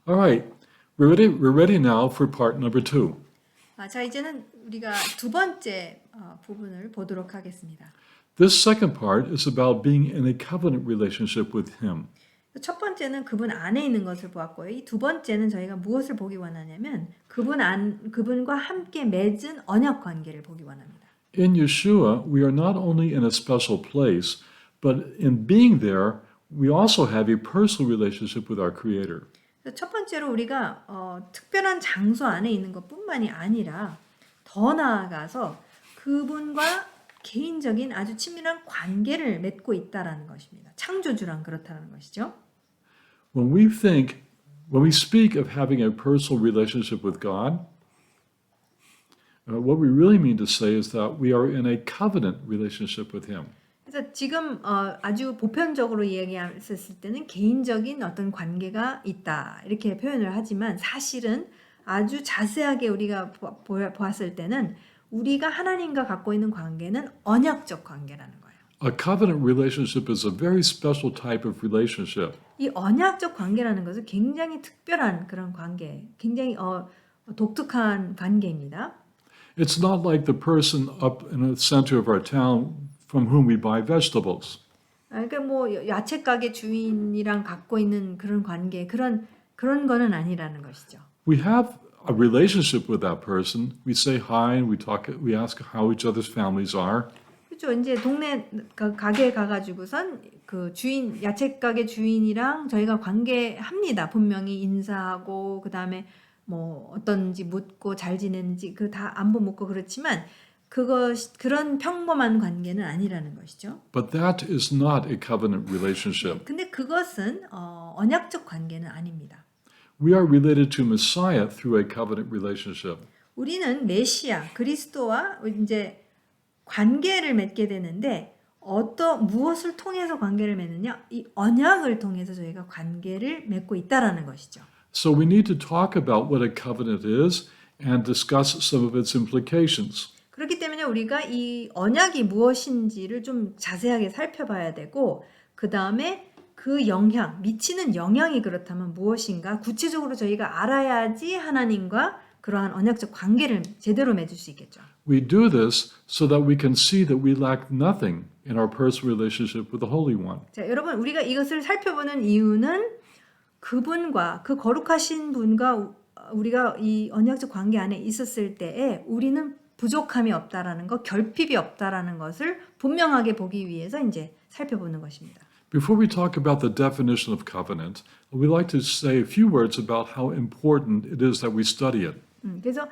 All right, we're ready now for part number 2. 자, 이제는 우리가 두 번째 부분을 보도록 하겠습니다. This second part is about being in a covenant relationship with Him. 첫 번째는 그분 안에 있는 것을 보았고요. 이 두 번째는 저희가 무엇을 보기 원하냐면 그분과 함께 맺은 언약 관계를 보기 원합니다. In Yeshua, we are not only in a special place, but in being there, we also have a personal relationship with our Creator. 첫 번째로 우리가 특별한 장소 안에 있는 것뿐만이 아니라 더 나아가서 그분과 개인적인 아주 친밀한 관계를 맺고 있다라는 것입니다. 창조주랑 그렇다는 것이죠. When we speak of having a personal relationship with God, what we really mean to say is that we are in a covenant relationship with Him. 그래서 지금 아주 보편적으로 이야기했을 때는 개인적인 어떤 관계가 있다 이렇게 표현을 하지만 사실은 아주 자세하게 우리가 보았을 때는 우리가 하나님과 갖고 있는 관계는 언약적 관계라는 거예요. A covenant relationship is a very special type of relationship. 이 언약적 관계라는 것은 굉장히 특별한 그런 관계, 굉장히 독특한 관계입니다. It's not like the person up in the center of our town from whom we buy vegetables. 그러니까 뭐 야채 가게 주인이랑 갖고 있는 그런 관계, 그런 거는 아니라는 것이죠. We have a relationship with that person. We say hi and we ask how each other's families are. 그렇죠. 이제 동네 가게에 가가지고선 그 주인 야채 가게 주인이랑 저희가 관계합니다. 분명히 인사하고 그 다음에 뭐 어떤지 묻고 잘 지내는지 그 다 안부 묻고 그렇지만 그런 평범한 관계는 아니라는 것이죠. But that is not a covenant relationship. 근데 그것은 언약적 관계는 아닙니다. We are related to Messiah through a covenant relationship. 우리는 메시아 그리스도와 이제 관계를 맺게 되는데 무엇을 통해서 관계를 맺느냐? 이 언약을 통해서 저희가 관계를 맺고 있다라는 것이죠. So we need to talk about what a covenant is and discuss some of its implications. 그렇기 때문에 우리가 이 언약이 무엇인지를 좀 자세하게 살펴봐야 되고 그 다음에 그 미치는 영향이 그렇다면 무엇인가 구체적으로 저희가 알아야지 하나님과 그러한 언약적 관계를 제대로 맺을 수 있겠죠. We do this so that we can see that we lack nothing in our personal relationship with the Holy One. 자, 여러분 우리가 이것을 살펴보는 이유는 그분과 그 거룩하신 분과 우리가 이 언약적 관계 안에 있었을 때에 우리는 부족함이 없다라는 것, 결핍이 없다라는 것을 분명하게 보기 위해서 이제 살펴보는 것입니다. Before we talk about the definition of covenant, we'd like to say a few words about how important it is that we study it. 그래서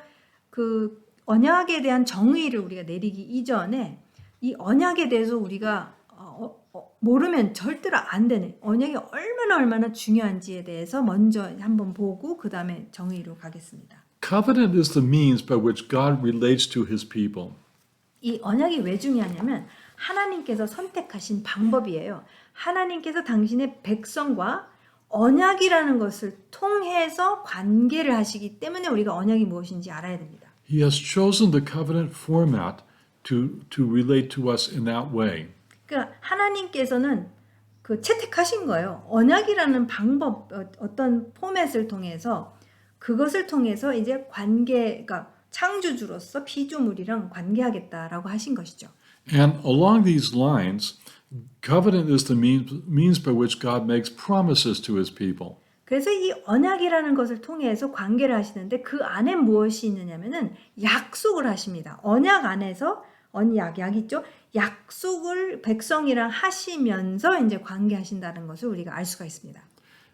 그 언약에 대한 정의를 우리가 내리기 이전에 이 언약에 대해서 우리가 모르면 절대로 안 되는 언약이 얼마나 중요한지에 대해서 먼저 한번 보고 그 다음에 정의로 가겠습니다. Covenant is the means by which God relates to His people. 이 언약이 왜 중요하냐면 하나님께서 선택하신 방법이에요. 하나님께서 당신의 백성과 언약이라는 것을 통해서 관계를 하시기 때문에 우리가 언약이 무엇인지 알아야 됩니다. He has chosen the covenant format to relate to us in that way. 그러니까 하나님께서는 채택하신 거예요. 언약이라는 방법, 어떤 포맷을 통해서 그것을 통해서 이제 그러니까 창조주로서 피조물이랑 관계하겠다라고 하신 것이죠. And along these lines, covenant is the means by which God makes promises to His people. 그래서 이 언약이라는 것을 통해서 관계를 하시는데 그 안에 무엇이 있느냐면은 약속을 하십니다. 언약 안에서 약 있죠? 약속을 백성이랑 하시면서 이제 관계하신다는 것을 우리가 알 수가 있습니다.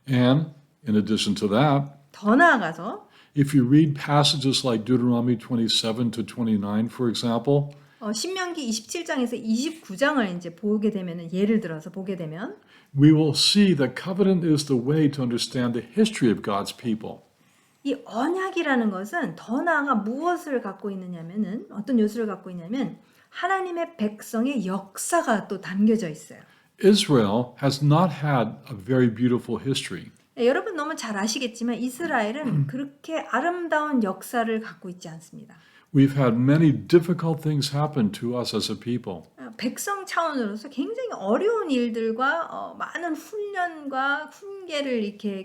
And in addition to that, 더 나아가서 if you read passages like Deuteronomy 27 to 29, for example, 신명기 27장에서 29장을 이제 보게 되면은 예를 들어서 보게 되면 we will see that covenant is the way to understand the history of God's people. 이 언약이라는 것은 더 나아가 무엇을 갖고 있느냐면은 어떤 요소를 갖고 있냐면 하나님의 백성의 역사가 또 담겨져 있어요. Israel has not had a very beautiful history. 여러분 너무 잘 아시겠지만 이스라엘은 그렇게 아름다운 역사를 갖고 있지 않습니다. We've had many difficult things happen to us as a people. 백성 차원으로서 굉장히 어려운 일들과 많은 훈련과 훈계를 이렇게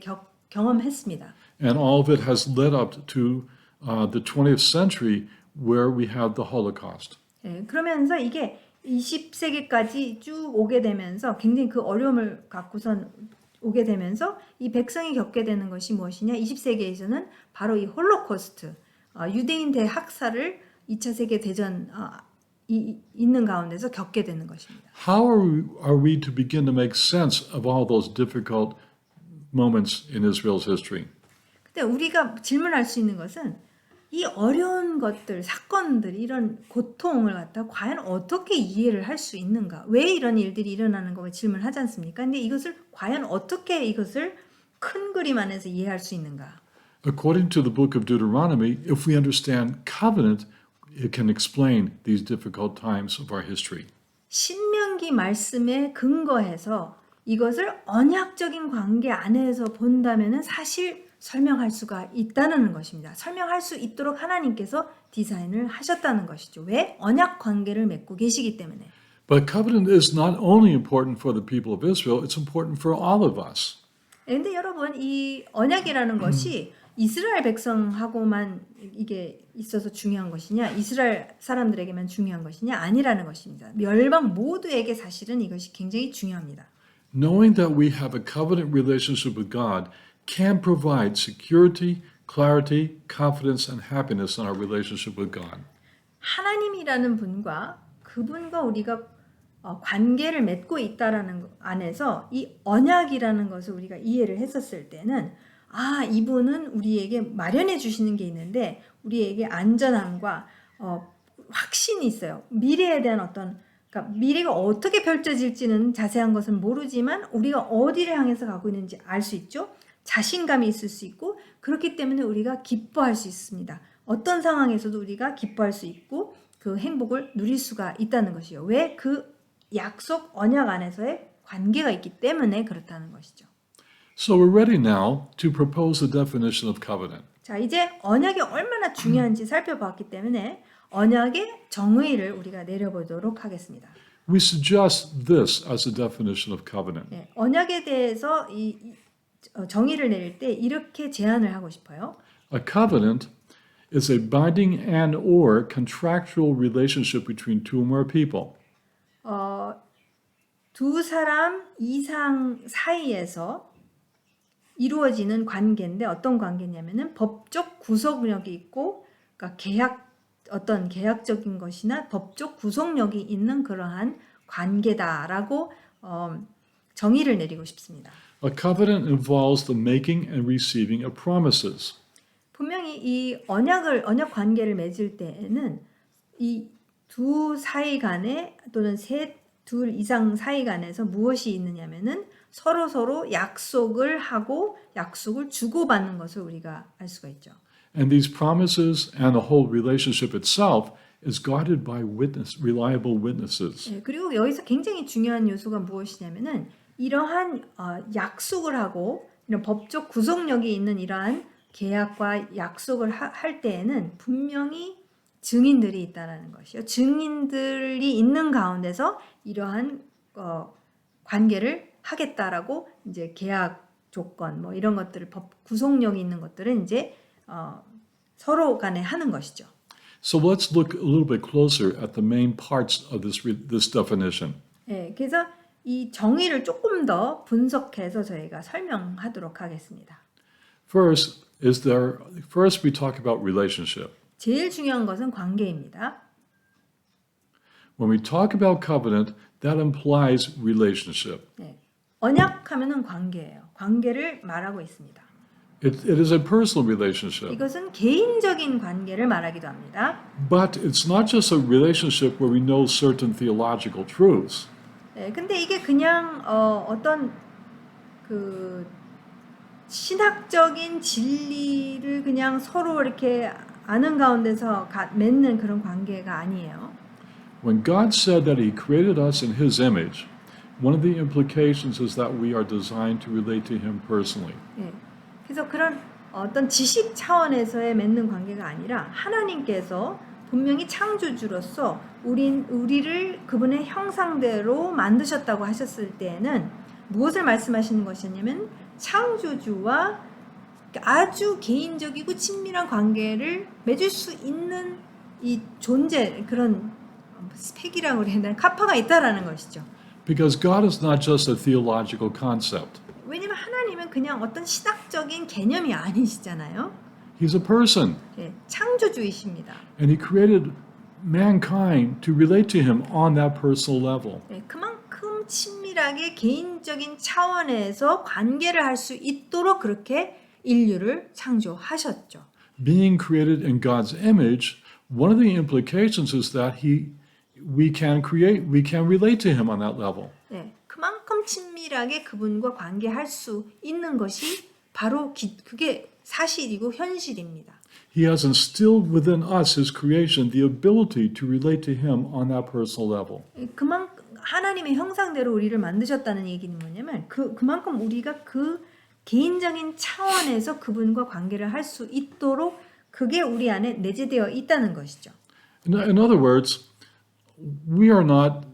경험했습니다. And all of it has led up to the 20th century where we have the Holocaust. 예, 그러면서 이게 20세기까지 쭉 오게 되면서 굉장히 그 어려움을 갖고선 오게 되면서 이 백성이 겪게 되는 것이 무엇이냐? 20세기에서는 바로 이 홀로코스트, 유대인 대학살을 2차 세계 대전 있는 가운데서 겪게 되는 것입니다. How are we to begin to make sense of all those difficult moments in Israel's history? 근데 우리가 질문할 수 있는 것은 이 어려운 것들, 사건들, 이런 고통을 갖다 과연 어떻게 이해를 할 수 있는가? 왜 이런 일들이 일어나는 거 질문하지 않습니까? 근데 이것을 과연 어떻게 이것을 큰 그림 안에서 이해할 수 있는가? According to the book of Deuteronomy, if we understand covenant, it can explain these difficult times of our history. 신명기 말씀에 근거해서 이것을 언약적인 관계 안에서 본다면은 사실 설명할 수가 있다는 것입니다. 설명할 수 있도록 하나님께서 디자인을 하셨다는 것이죠. 왜? 언약 관계를 맺고 계시기 때문에. But covenant is not only important for the people of Israel, it's important for all of us. 근데 여러분, 이 언약이라는 것이 이스라엘 백성하고만 이게 있어서 중요한 것이냐, 이스라엘 사람들에게만 중요한 것이냐, 아니라는 것입니다. 멸망 모두에게 사실은 이것이 굉장히 중요합니다. Knowing that we have a covenant relationship with God can provide security, clarity, confidence, and happiness in our relationship with God. 하나님이라는 분과 그분과 우리가 관계를 맺고 있다라는 것 안에서 이 언약이라는 것을 우리가 이해를 했었을 때는 이분은 우리에게 마련해 주시는 게 있는데 우리에게 안전함과 확신이 있어요. 미래에 대한 그러니까 미래가 어떻게 펼쳐질지는 자세한 것은 모르지만 우리가 어디를 향해서 가고 있는지 알 수 있죠. 자신감이 있을 수 있고 그렇기 때문에 우리가 기뻐할 수 있습니다. 어떤 상황에서도 우리가 기뻐할 수 있고 그 행복을 누릴 수가 있다는 것이요. 왜? 그 약속 언약 안에서의 관계가 있기 때문에 그렇다는 것이죠. So we're ready now to propose a definition of covenant. 자, 이제 언약이 얼마나 중요한지 살펴봤기 때문에 언약의 정의를 우리가 내려보도록 하겠습니다. We suggest this as a definition of covenant. 네, 언약에 대해서 정의를 내릴 때 이렇게 제안을 하고 싶어요. A covenant is a binding and or contractual relationship between two or more people. 두 사람 이상 사이에서 이루어지는 관계인데 어떤 관계냐면은 법적 구속력이 있고, 그러니까 어떤 계약적인 것이나 법적 구속력이 있는 그러한 관계다라고 정의를 내리고 싶습니다. A covenant involves the making and receiving of promises. 분명히 이 언약 관계를 맺을 때에는 이 두 사이 간에 또는 둘 이상 사이 간에서 무엇이 있느냐면은 서로 약속을 하고 약속을 주고받는 것을 우리가 알 수가 있죠. And these promises and the whole relationship itself is guarded by reliable witnesses. 네, 그리고 여기서 굉장히 중요한 요소가 무엇이냐면은 이러한 약속을 하고 이런 법적 구속력이 있는 이러한 계약과 약속을 할 때에는 분명히 증인들이 있다라는 것이요. 증인들이 있는 가운데서 이러한 관계를 하겠다라고 이제 계약 조건 뭐 이런 것들을 법 구속력이 있는 것들은 이제 서로 간에 하는 것이죠. So let's look a little bit closer at the main parts of this definition. 네, 그래서 이 정의를 조금 더 분석해서 저희가 설명하도록 하겠습니다. First we talk about relationship. 제일 중요한 것은 관계입니다. When we talk about covenant, that implies relationship. 네, 언약하면은 관계예요. 관계를 말하고 있습니다. It is a personal relationship. 이것은 개인적인 관계를 말하기도 합니다. But it's not just a relationship where we know certain theological truths. 네, 근데 이게 그냥 어떤 그 신학적인 진리를 그냥 서로 이렇게 아는 가운데서 맺는 그런 관계가 아니에요. When God said that He created us in His image, one of the implications is that we are designed to relate to Him personally. 네, 그래서 그런 어떤 지식 차원에서의 맺는 관계가 아니라 하나님께서 분명히 창조주로서 우리를 그분의 형상대로 만드셨다고 하셨을 때에는 무엇을 말씀하시는 것이냐면 창조주와 아주 개인적이고 친밀한 관계를 맺을 수 있는 이 존재 그런 스펙이라고 그래야 되나 카파가 있다라는 것이죠. Because God is not just a theological concept. 왜냐면 하나님은 그냥 어떤 신학적인 개념이 아니시잖아요. He's a person, 예, 창조주이십니다. and He created mankind to relate to Him on that personal level. 예, 그만큼 친밀하게 개인적인 차원에서 관계를 할 수 있도록 그렇게 인류를 창조하셨죠. Being created in God's image, one of the implications is that we can relate to Him on that level. 예, 그만큼 친밀하게 그분과 관계할 수 있는 것이 바로 그게 사실이고 현실입니다. He has instilled within us, His creation, the ability to relate to Him on that personal level. 그만큼 하나님의 형상대로 우리를 만드셨다는 얘기는 뭐냐면 그만큼 우리가 그 개인적인 차원에서 그분과 관계를 할 수 있도록 그게 우리 안에 내재되어 있다는 것이죠. In other words, we are not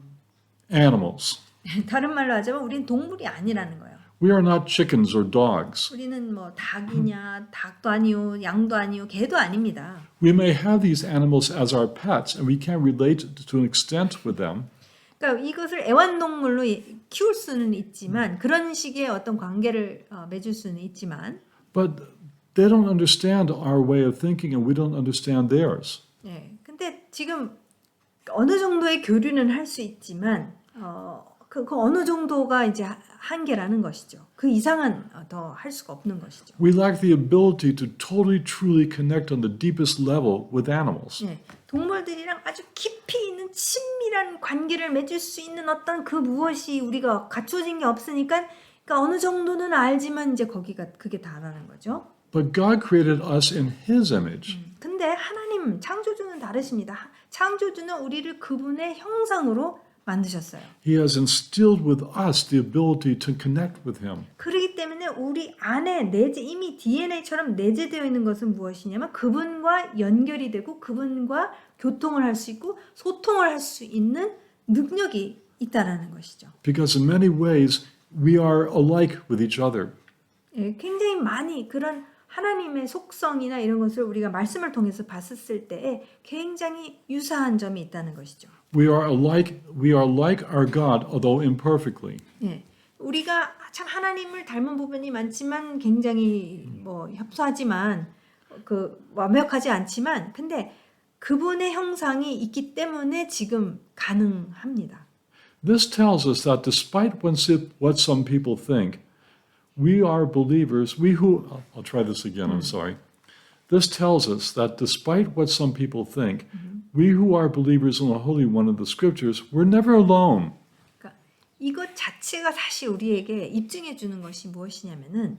animals. 다른 말로 하자면 우리는 동물이 아니라는 거예요. We are not chickens or dogs. 우리는 뭐 닭이냐, 닭도 아니요, 양도 아니요, 개도 아닙니다. We may have these animals as our pets, and we can relate to an extent with them. 그러니까 이것을 애완동물로 키울 수는 있지만 그런 식의 어떤 관계를 맺을 수는 있지만, But they don't understand our way of thinking, and we don't understand theirs. 예, 근데 지금 어느 정도의 교류는 할 수 있지만, 그 어느 정도가 이제 한계라는 것이죠. 그 이상은 더 할 수가 없는 것이죠. We lack the ability to totally, truly connect on the deepest level with animals. 예, 동물들이랑 아주 깊이 있는 친밀한 관계를 맺을 수 있는 어떤 그 무엇이 우리가 갖춰진 게 없으니까, 그러니까 어느 정도는 알지만 이제 그게 다라는 거죠. But God created us in His image. 근데 하나님 창조주는 다르십니다. 창조주는 우리를 그분의 형상으로 만드셨어요. He has instilled with us the ability to connect with Him. 그렇기 때문에 우리 안에 이미 DNA처럼 내재되어 있는 것은 무엇이냐면 그분과 연결이 되고 그분과 교통을 할 수 있고 소통을 할 수 있는 능력이 있다라는 것이죠. Because in many ways, we are alike with each other. 예, 굉장히 많이 그런 하나님의 속성이나 이런 것을 우리가 말씀을 통해서 봤을 때에 굉장히 유사한 점이 있다는 것이죠. We are like our God, although imperfectly. 예, 우리가 참 하나님을 닮은 부분이 많지만 굉장히 뭐 협소하지만 완벽하지 않지만 근데 그분의 형상이 있기 때문에 지금 가능합니다. This tells us that despite what some people think, we are believers. I'll try this again, I'm sorry. This tells us that despite what some people think, we who are believers in the Holy One of the Scriptures, we're never alone. 그러니까 이것 자체가 사실 우리에게 입증해 주는 것이 무엇이냐면은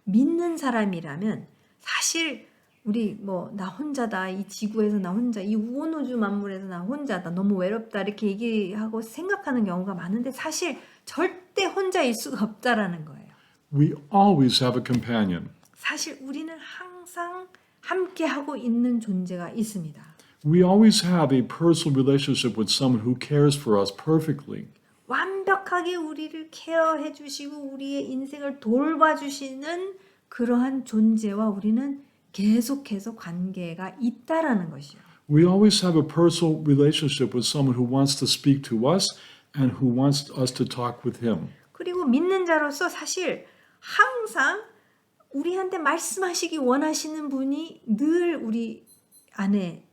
믿는 사람이라면 사실 우리 나 혼자다 이 지구에서 나 혼자 이 온 우주 만물에서 나 혼자다 너무 외롭다 이렇게 얘기하고 생각하는 경우가 많은데 사실 절대 혼자일 수가 없다라는 거예요. We always have a companion. 사실 우리는 항상 함께 하고 있는 존재가 있습니다. We always have a personal relationship with someone who cares for us perfectly. 완벽하게 우리를 케어해 주시고 우리의 인생을 돌봐주시는 그러한 존재와 우리는 계속해서 관계가 있다라는 것이요. We always have a personal relationship with someone who wants to speak to us and who wants us to talk with him. 그리고 믿는 자로서 사실 항상 우리한테 말씀하시기 원하시는 분이 늘 우리 안에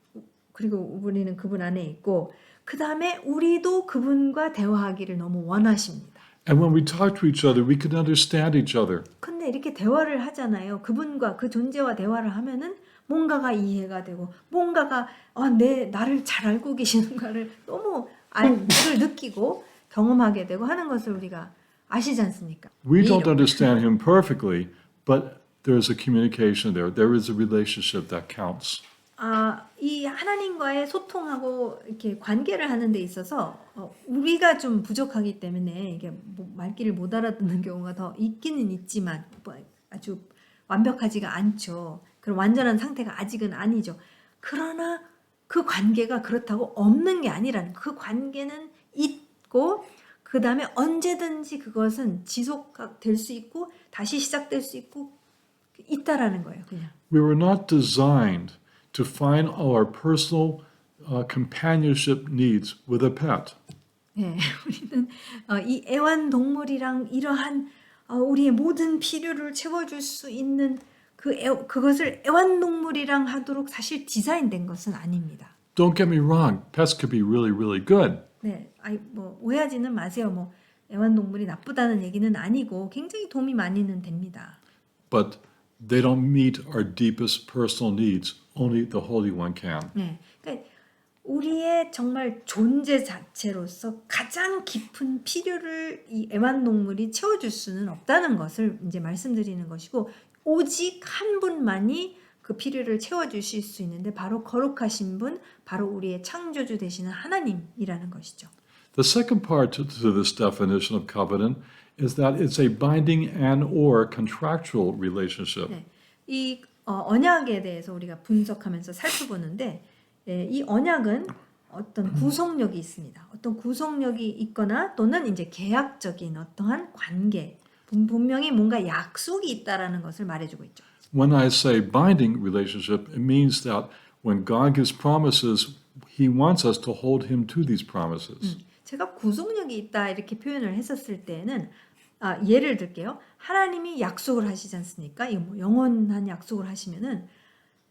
그리고 우리는 그분 안에 있고 그 다음에 우리도 그분과 대화하기를 너무 원하십니다. And when we talk to each other, we can understand each other. 근데 이렇게 대화를 하잖아요. 그분과 그 존재와 대화를 하면은 뭔가가 이해가 되고 뭔가가 나를 잘 알고 계시는가를 너무 그를 느끼고 경험하게 되고 하는 것을 우리가 아시지 않습니까? We don't understand him perfectly, but there's a communication there. There is a relationship that counts. 이 하나님과의 소통하고 이렇게 관계를 하는 데 있어서 우리가 좀 부족하기 때문에 이게 말귀를 못 알아듣는 경우가 더 있기는 있지만 아주 완벽하지가 않죠. 그런 완전한 상태가 아직은 아니죠. 그러나 그 관계가 그렇다고 없는 게 아니라는 그 관계는 있고 그 다음에 언제든지 그것은 지속될 수 있고 다시 시작될 수 있고 있다라는 거예요, 그냥. We were not designed to find our personal companionship needs with a pet. 예, 우리는 이 애완동물이랑 이러한 우리의 모든 필요를 채워줄 수 있는 그것을 애완동물이랑 하도록 사실 디자인된 것은 아닙니다. Don't get me wrong, pets could be really, really good. 네, 뭐 오해하지는 마세요. 뭐 애완동물이 나쁘다는 얘기는 아니고 굉장히 도움이 많이는 됩니다. But they don't meet our deepest personal needs. Only the Holy One can. 네, 그러니까 우리의 정말 존재 자체로서 가장 깊은 필요를 이 애완동물이 채워줄 수는 없다는 것을 이제 말씀드리는 것이고 오직 한 분만이 그 필요를 채워주실 수 있는데 바로 거룩하신 분, 바로 우리의 창조주 되시는 하나님이라는 것이죠. The second part to this definition of covenant is that it's a binding and or contractual relationship. 네, 이 언약에 대해서 우리가 분석하면서 살펴보는데 이 언약은 어떤 구속력이 있습니다. 어떤 구속력이 있거나 또는 이제 계약적인 어떠한 관계, 분명히 뭔가 약속이 있다라는 것을 말해주고 있죠. When I say binding relationship, it means that when God gives promises, He wants us to hold Him to these promises. 제가 구속력이 있다 이렇게 표현을 했었을 때는 예를 들게요. 하나님이 약속을 하시지 않습니까? 이거 뭐 영원한 약속을 하시면은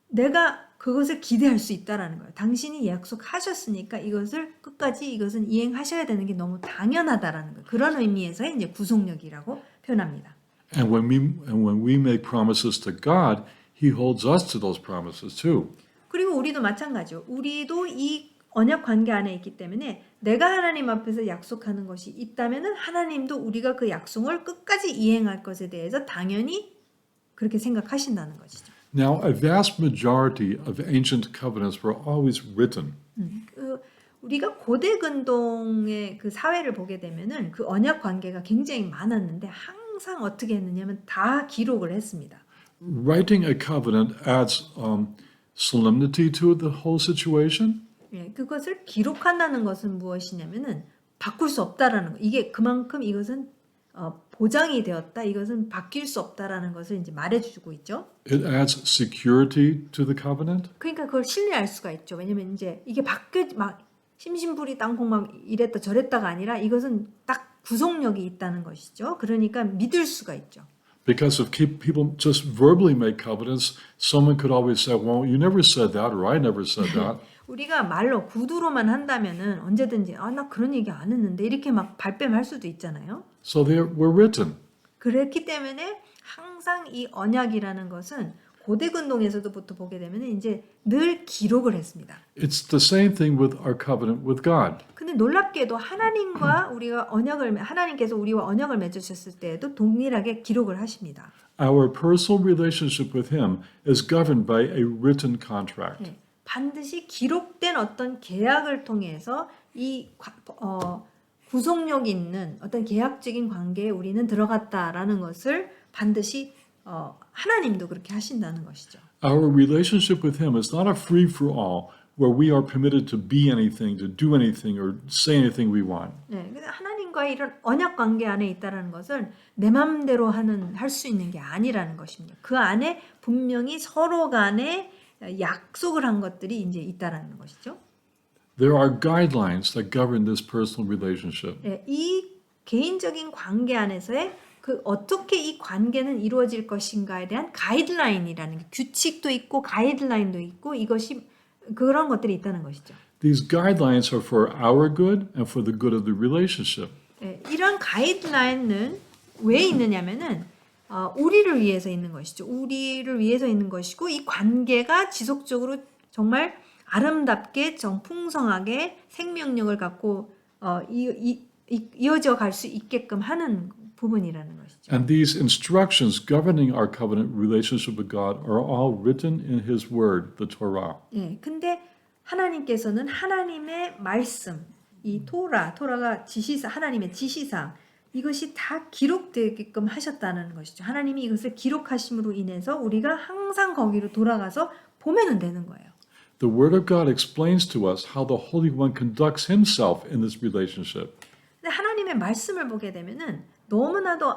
내가 그것을 기대할 수 있다라는 거예요. 당신이 약속하셨으니까 이것은 이행하셔야 되는 게 너무 당연하다라는 거예요. 그런 의미에서의 이제 구속력이라고 표현합니다. And when we make promises to God, He holds us to those promises too. 그리고 우리도 마찬가지요. 우리도 이 언약 관계 안에 있기 때문에 내가 하나님 앞에서 약속하는 것이 있다면은 하나님도 우리가 그 약속을 끝까지 이행할 것에 대해서 당연히 그렇게 생각하신다는 것이죠. Now, a vast majority of ancient covenants were always written. 우리가 고대 근동의 그 사회를 보게 되면은 그 언약 관계가 굉장히 많았는데 항상 어떻게 했느냐면 다 기록을 했습니다. Writing a covenant adds solemnity to the whole situation. 예, 그것을 기록한다는 것은 무엇이냐면은 바꿀 수 없다라는 거. 이게 그만큼 이것은 보장이 되었다. 이것은 바뀔 수 없다라는 것을 이제 말해주고 있죠. It adds security to the covenant. 그러니까 그걸 신뢰할 수가 있죠. 왜냐면 이제 이게 막 심심풀이 땅콩 막 이랬다 저랬다가 아니라 이것은 딱 구속력이 있다는 것이죠. 그러니까 믿을 수가 있죠. Because if people just verbally make covenants, someone could always say, well, you never said that, or I never said that. 우리가 말로 구두로만 한다면은 언제든지 나 그런 얘기 안 했는데 이렇게 막 발뺌할 수도 있잖아요. So they were written. 그랬기 때문에 항상 이 언약이라는 것은 고대 근동에서도부터 보게 되면 이제 늘 기록을 했습니다. It's the same thing with our covenant with God. 근데 놀랍게도 하나님께서 우리와 언약을 맺으셨을 때에도 동일하게 기록을 하십니다. Our personal relationship with Him is governed by a written contract. 네, 반드시 기록된 어떤 계약을 통해서 이 구속력 있는 어떤 계약적인 관계에 우리는 들어갔다라는 것을 반드시 하나님도 그렇게 하신다는 것이죠. Our relationship with Him is not a free-for-all where we are permitted to be anything, to do anything, or say anything we want. 네, 하나님과의 이런 언약 관계 안에 있다는 것은 내 마음대로 할 수 있는 게 아니라는 것입니다. 그 안에 분명히 서로 간에 약속을 한 것들이 이제 있다라는 것이죠. There are guidelines that govern this personal relationship. 네, 이 개인적인 관계 안에서의 어떻게 이 관계는 이루어질 것인가에 대한 가이드라인이라는 게 규칙도 있고 가이드라인도 있고 그런 것들이 있다는 것이죠. These guidelines are for our good and for the good of the relationship. 네, 이런 가이드라인은 왜 있느냐면은 우리를 위해서 있는 것이죠. 우리를 위해서 있는 것이고 이 관계가 지속적으로 정말 아름답게 풍성하게 생명력을 갖고 이어져 갈 수 있게끔 하는 부분이라는 것이죠. And these instructions governing our covenant relationship with God are all written in His Word, the Torah. 예, 근데 하나님께서는 하나님의 말씀, 이 토라가 하나님의 지시상 이것이 다 기록되게끔 하셨다는 것이죠. 하나님이 이것을 기록하심으로 인해서 우리가 항상 거기로 돌아가서 보면은 되는 거예요. The Word of God explains to us how the Holy One conducts Himself in this relationship. 근데 하나님의 말씀을 보게 되면은 너무나도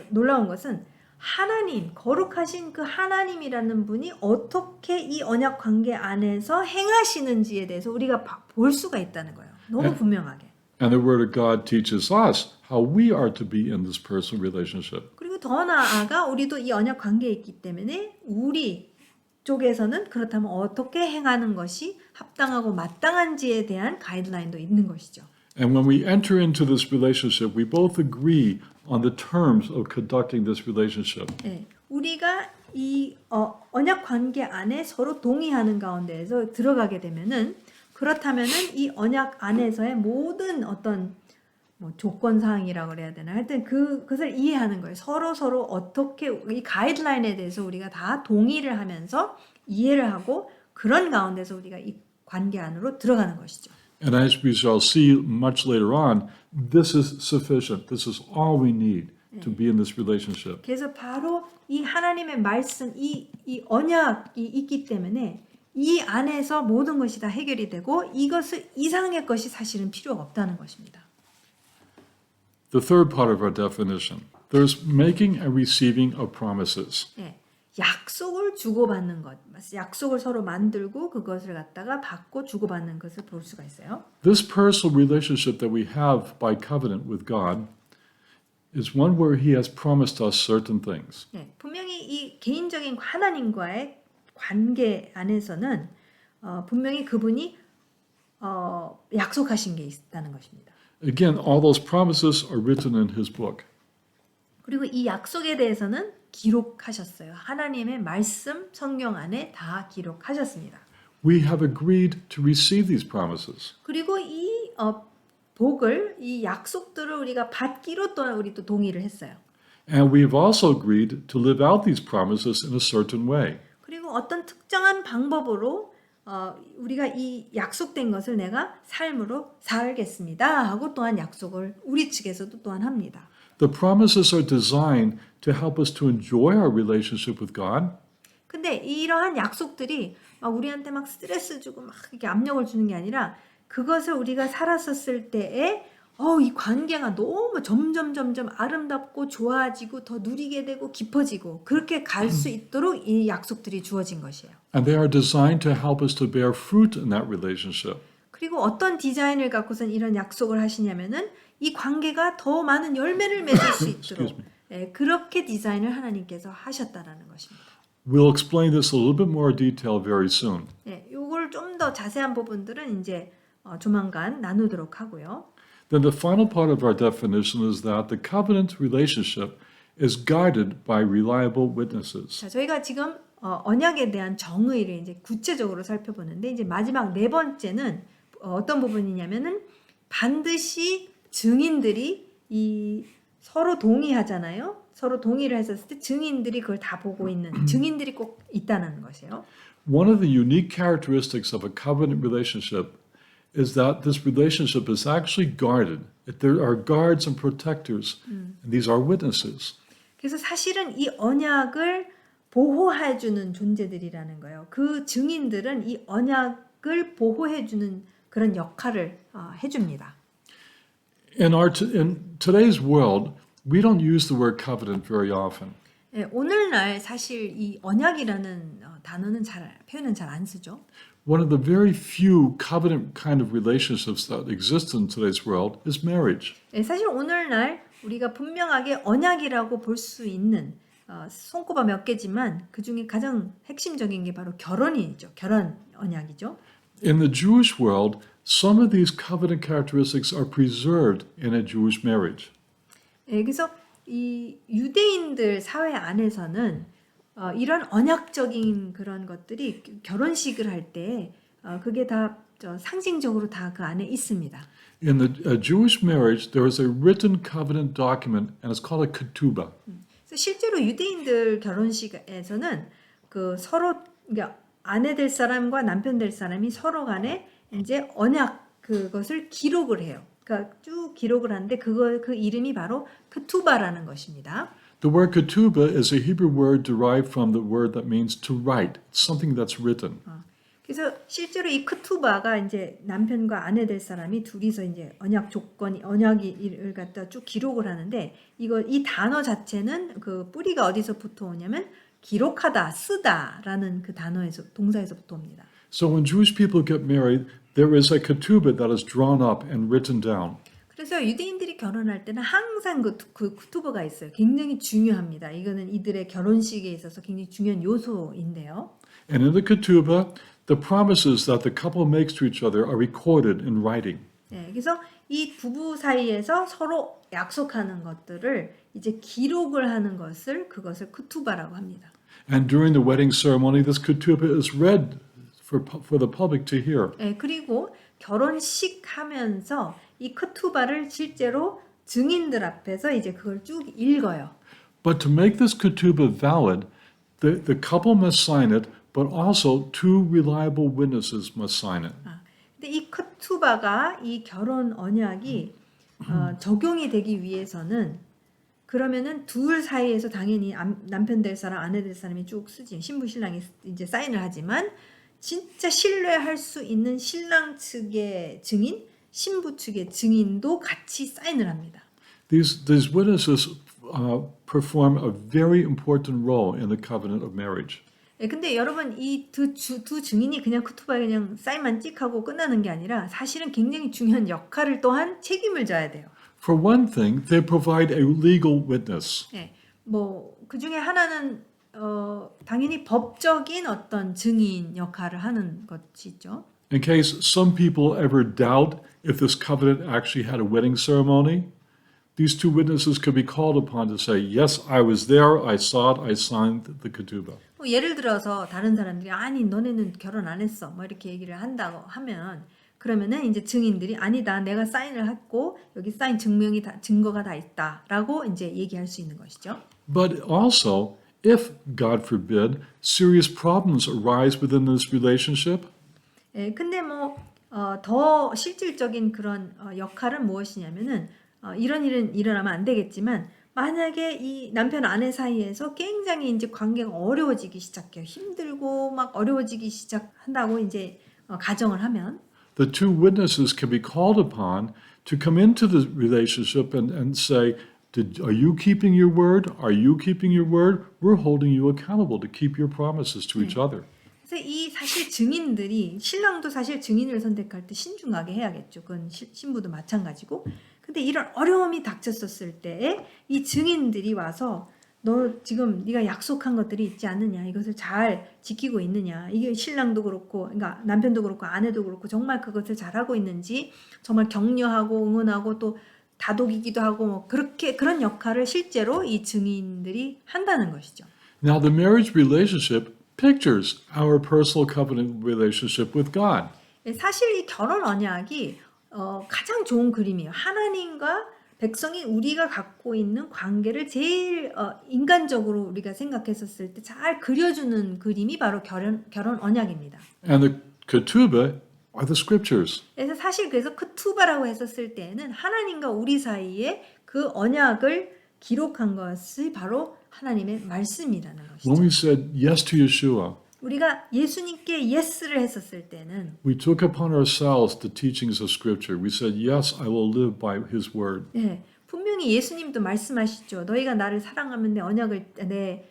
놀라운 것은 하나님, 거룩하신 그 하나님이라는 분이 어떻게 이 언약 관계 안에서 행하시는지에 대해서 우리가 볼 수가 있다는 거예요. 너무 분명하게. And the Word of God teaches us how we are to be in this personal relationship. 그리고 더 나아가 우리도 이 언약 관계에 있기 때문에 우리 쪽에서는 그렇다면 어떻게 행하는 것이 합당하고 마땅한지에 대한 가이드라인도 있는 것이죠. And when we enter into this relationship, we both agree on the terms of conducting this relationship. 네, 우리가 이 언약 관계 안에 서로 동의하는 가운데에서 들어가게 되면은 그렇다면은 이 언약 안에서의 모든 어떤 뭐 조건 사항이라고 그래야 되나 하여튼 그것을 이해하는 거예요. 서로 어떻게 이 가이드라인에 대해서 우리가 다 동의를 하면서 이해를 하고 그런 가운데서 우리가 이 관계 안으로 들어가는 것이죠. And as we shall see much later on, this is sufficient. This is all we need to be in this relationship. 그래서 바로 이 하나님의 말씀, 이 언약이 있기 때문에 이 안에서 모든 것이 다 해결이 되고 이것을 이상의 것이 사실은 필요가 없다는 것입니다. The third part of our definition, there's making and receiving of promises. 네, 약속을 주고받는 것, 약속을 서로 만들고 그것을 갖다가 받고 주고받는 것을 볼 수가 있어요. This personal relationship that we have by covenant with God is one where He has promised us certain things. 네, 분명히 이 개인적인 하나님과의 관계 안에서는 분명히 그분이 약속하신 게 있다는 것입니다. Again, all those promises are written in His book. 그리고 이 약속에 대해서는 기록하셨어요. 하나님의 말씀 성경 안에 다 기록하셨습니다. We have agreed to receive these promises. 그리고 이 복을 이 약속들을 우리가 받기로 또 우리 또 동의를 했어요. And we've also agreed to live out these promises in a certain way. 그리고 어떤 특정한 방법으로 우리가 이 약속된 것을 내가 삶으로 살겠습니다 하고 또한 약속을 우리 측에서도 또한 합니다. The promises are designed to help us to enjoy our relationship with God. 근데 이러한 약속들이 막 우리한테 막 스트레스 주고 막 이렇게 압력을 주는 게 아니라 그것을 우리가 살았었을 때에 이 관계가 너무 점점 아름답고 좋아지고 더 누리게 되고 깊어지고 그렇게 갈 수 있도록 이 약속들이 주어진 것이에요. And they are designed to help us to bear fruit in that relationship. 그리고 어떤 디자인을 갖고선 이런 약속을 하시냐면은 이 관계가 더 많은 열매를 맺을 수 있도록 그렇게 디자인을 하나님께서 하셨다라는 것입니다. We'll explain this a little bit more detail very soon. 이걸 좀 더 자세한 부분들은 이제 조만간 나누도록 하고요. Then the final part of our definition is that the covenant relationship is guided by reliable witnesses. 자, 저희가 지금 언약에 대한 정의를 이제 구체적으로 살펴보는데 이제 마지막 네 번째는 어떤 부분이냐면은 반드시 증인들이 이 서로 동의하잖아요. 서로 동의를 했었을 때 증인들이 그걸 다 보고 있는 증인들이 꼭 있다는 것이에요. One of the unique characteristics of a covenant relationship is that this relationship is actually guarded. There are guards and protectors, and these are witnesses. 그래서 사실은 이 언약을 보호해주는 존재들이라는 거예요. 그 증인들은 이 언약을 보호해주는 그런 역할을 해줍니다. In today's world, we don't use the word covenant very often. 오늘날 사실 이 언약이라는 단어는 표현은 잘 안 쓰죠. One of the very few covenant kind of relationships that exist in today's world is marriage. 사실 오늘날 우리가 분명하게 언약이라고 볼 수 있는 손꼽아 몇 개지만 그 중에 가장 핵심적인 게 바로 결혼이죠. 결혼 언약이죠. In the Jewish world, some of these covenant characteristics are preserved in a Jewish marriage. 그래서 이 유대인들 사회 안에서는 이런 언약적인 그런 것들이 결혼식을 할 때 그게 다 상징적으로 다 그 안에 있습니다. In the Jewish marriage, there is a written covenant document, and it's called a ketubah. 그래서 실제로 유대인들 결혼식에서는 그 서로 그러니까 아내 될 사람과 남편 될 사람이 서로 간에 이제 언약 그것을 기록을 해요. 그러니까 쭉 기록을 하는데 그 이름이 바로 크투바라는 것입니다. The word ketubah is a Hebrew word derived from the word that means to write. It's something that's written. 그래서 실제로 이 크투바가 이제 남편과 아내 될 사람이 둘이서 이제 언약을 갖다 쭉 기록을 하는데 이 단어 자체는 그 뿌리가 어디서부터 오냐면 기록하다, 쓰다라는 그 동사에서부터 옵니다. So when Jewish people get married, there is a ketubah that is drawn up and written down. 그래서 유대인들이 결혼할 때는 항상 그 크투바가 있어요. 굉장히 중요합니다. 이거는 이들의 결혼식에 있어서 굉장히 중요한 요소인데요. And in the ketubah, the promises that the couple makes to each other are recorded in writing. 네, 그래서 이 부부 사이에서 서로 약속하는 것들을 이제 기록을 하는 그것을 크투바라고 합니다. And during the wedding ceremony, this ketubah is read for the public to hear. 네, 그리고 결혼식 하면서 이 크투바를 실제로 증인들 앞에서 이제 그걸 쭉 읽어요. But to make this ketubah valid, the couple must sign it, but also two reliable witnesses must sign it. 근데 이 크투바가 이 결혼 언약이 적용이 되기 위해서는 그러면은 둘 사이에서 당연히 남편 될 사람, 아내 될 사람이 쭉 쓰지. 신부 신랑이 이제 사인을 하지만 진짜 신뢰할 수 있는 신랑 측의 증인, 신부 측의 증인도 같이 사인을 합니다. These witnesses perform a very important role in the covenant of marriage. 네, 근데 여러분 이 두 증인이 그냥 크투바에 그냥 사인만 찍하고 끝나는 게 아니라 사실은 굉장히 중요한 역할을 또한 책임을 져야 돼요. For one thing, they provide a legal witness. 네, 그 중에 하나는 당연히 법적인 어떤 증인 역할을 하는 것이죠. In case some people ever doubt if this covenant actually had a wedding ceremony, these two witnesses could be called upon to say, yes, I was there, I saw it, I signed the ketubah. 예를 들어서 다른 사람들이 아니 너네는 결혼 안 했어 뭐 이렇게 얘기를 한다고 하면 그러면은 이제 증인들이 아니다 내가 사인을 했고 여기 사인 증거가 다 있다라고 이제 얘기할 수 있는 것이죠. But also, if, God forbid, serious problems arise within this relationship, 예, 근데 더 실질적인 그런 역할은 무엇이냐면은 이런 일은 일어나면 안 되겠지만 만약에 이 남편 아내 사이에서 굉장히 이제 관계가 어려워지기 시작해요. 힘들고 막 어려워지기 시작한다고 이제 가정을 하면 the two witnesses can be called upon to come into the relationship and say, are you keeping your word? Are you keeping your word? We're holding you accountable to keep your promises to each other. 그래서 이 사실 증인들이 신랑도 사실 증인을 선택할 때 신중하게 해야겠죠. 그건 신부도 마찬가지고. 근데 이런 어려움이 닥쳤었을 때에 이 증인들이 와서 너 지금 네가 약속한 것들이 있지 않느냐 이것을 잘 지키고 있느냐 이게 신랑도 그렇고 그러니까 남편도 그렇고 아내도 그렇고 정말 그것을 잘하고 있는지 정말 격려하고 응원하고 또 다독이기도 하고 그런 역할을 실제로 이 증인들이 한다는 것이죠. Now the marriage relationship pictures our personal covenant relationship with God. 사실 이 결혼 언약이 가장 좋은 그림이에요. 하나님과 백성이 우리가 갖고 있는 관계를 제일 인간적으로 우리가 생각했었을 때 잘 그려주는 그림이 바로 결혼 언약입니다. And the ketubah are the scriptures. 그래서 크투바라고 했었을 때에는 하나님과 우리 사이에 그 언약을 기록한 것이 바로 하나님의 말씀이라는 것이죠. When we said yes to Yeshua, 우리가 예수님께 예스를 했었을 때는 we took upon ourselves the teachings of Scripture. We said, yes, I will live by His word. 네, 분명히 예수님도 말씀하시죠. 너희가 나를 사랑하면 내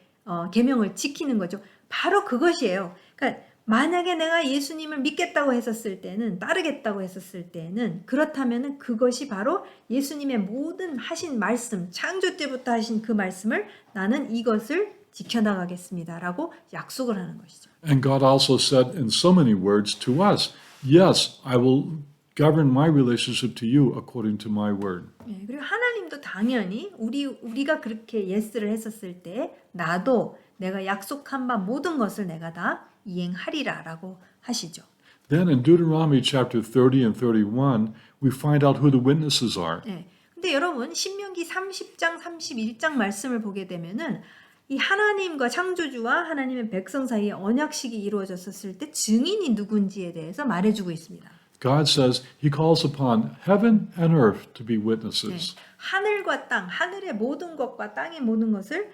계명을 지키는 거죠. 바로 그것이에요. 그러니까 만약에 내가 예수님을 믿겠다고 했었을 때는 따르겠다고 했었을 때는 그렇다면은 그것이 바로 예수님의 모든 하신 말씀, 창조 때부터 하신 그 말씀을 나는 이것을 지켜나가겠습니다라고 약속을 하는 것이죠. And God also said in so many words to us, yes, I will govern my relationship to you according to my word. 네, 그리고 하나님도 당연히 우리가 그렇게 예스를 했었을 때 나도 내가 약속한 바 모든 것을 내가 다 이행하리라라고 하시죠. Then in Deuteronomy chapter 30 and 31, we find out who the witnesses are. 네. 근데 여러분 신명기 30장 31장 말씀을 보게 되면은 이 하나님과 창조주와 하나님의 백성 사이에 언약식이 이루어졌었을 때 증인이 누군지에 대해서 말해주고 있습니다. God says He calls upon heaven and earth to be 네. witnesses. 하늘과 땅, 하늘의 모든 것과 땅의 모든 것을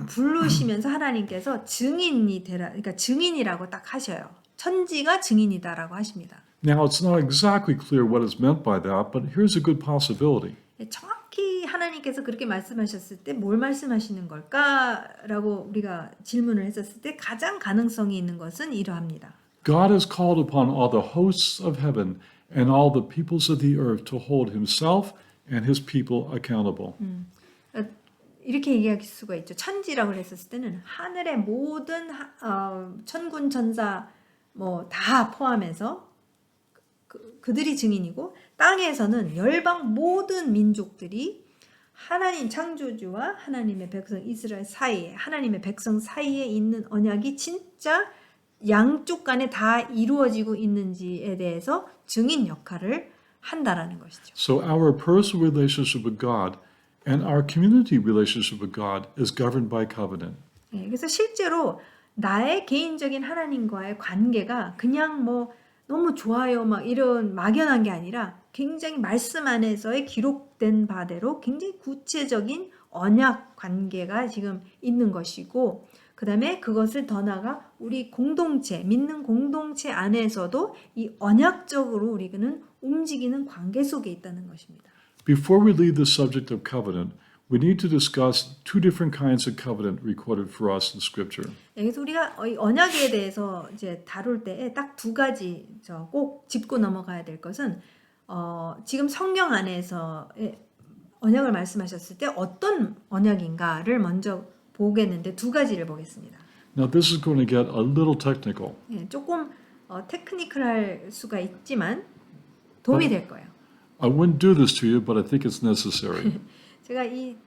부르시면서 하나님께서 증인이 되라, 그러니까 증인이라고 딱 하셔요. 천지가 증인이다라고 하십니다. Now, it's not exactly clear what is meant by that, but here's a good possibility. 정확히 하나님께서 그렇게 말씀하셨을 때 뭘 말씀하시는 걸까라고 우리가 질문을 했었을 때 가장 가능성이 있는 것은 이러합니다. God has called upon all the hosts of heaven and all the peoples of the earth to hold himself and his people accountable. 이렇게 얘기할 수가 있죠. 천지라고 했었을 때는 하늘의 모든 천군 천사 뭐 다 포함해서 그들이 증인이고 땅에서는 열방 모든 민족들이 하나님 창조주와 하나님의 백성 이스라엘 사이에 하나님의 백성 사이에 있는 언약이 진짜 양쪽 간에 다 이루어지고 있는지에 대해서 증인 역할을 한다라는 것이죠. So our personal relationship with God and our community relationship with God is governed by covenant. 그래서 실제로 나의 개인적인 하나님과의 관계가 그냥 뭐 너무 좋아요 막 이런 막연한 게 아니라 굉장히 말씀 안에서의 기록된 바대로 굉장히 구체적인 언약 관계가 지금 있는 것이고 그 다음에 그것을 더 나아가 우리 공동체, 믿는 공동체 안에서도 이 언약적으로 우리는 움직이는 관계 속에 있다는 것입니다. Before we leave the subject of covenant, we need to discuss two different kinds of covenant recorded for us in Scripture. 그래서 우리가 언약에 대해서 이제 다룰 때 딱 두 가지 꼭 짚고 넘어가야 될 것은 지금 성경 안에서 언약을 말씀하셨을 때 어떤 언약인가를 먼저 보겠는데 두 가지를 보겠습니다. Now, this is going to get a little technical. 조금 테크니컬할 수가 있지만 도움이 될 거예요. I wouldn't do this to you, but I think it's necessary. 제가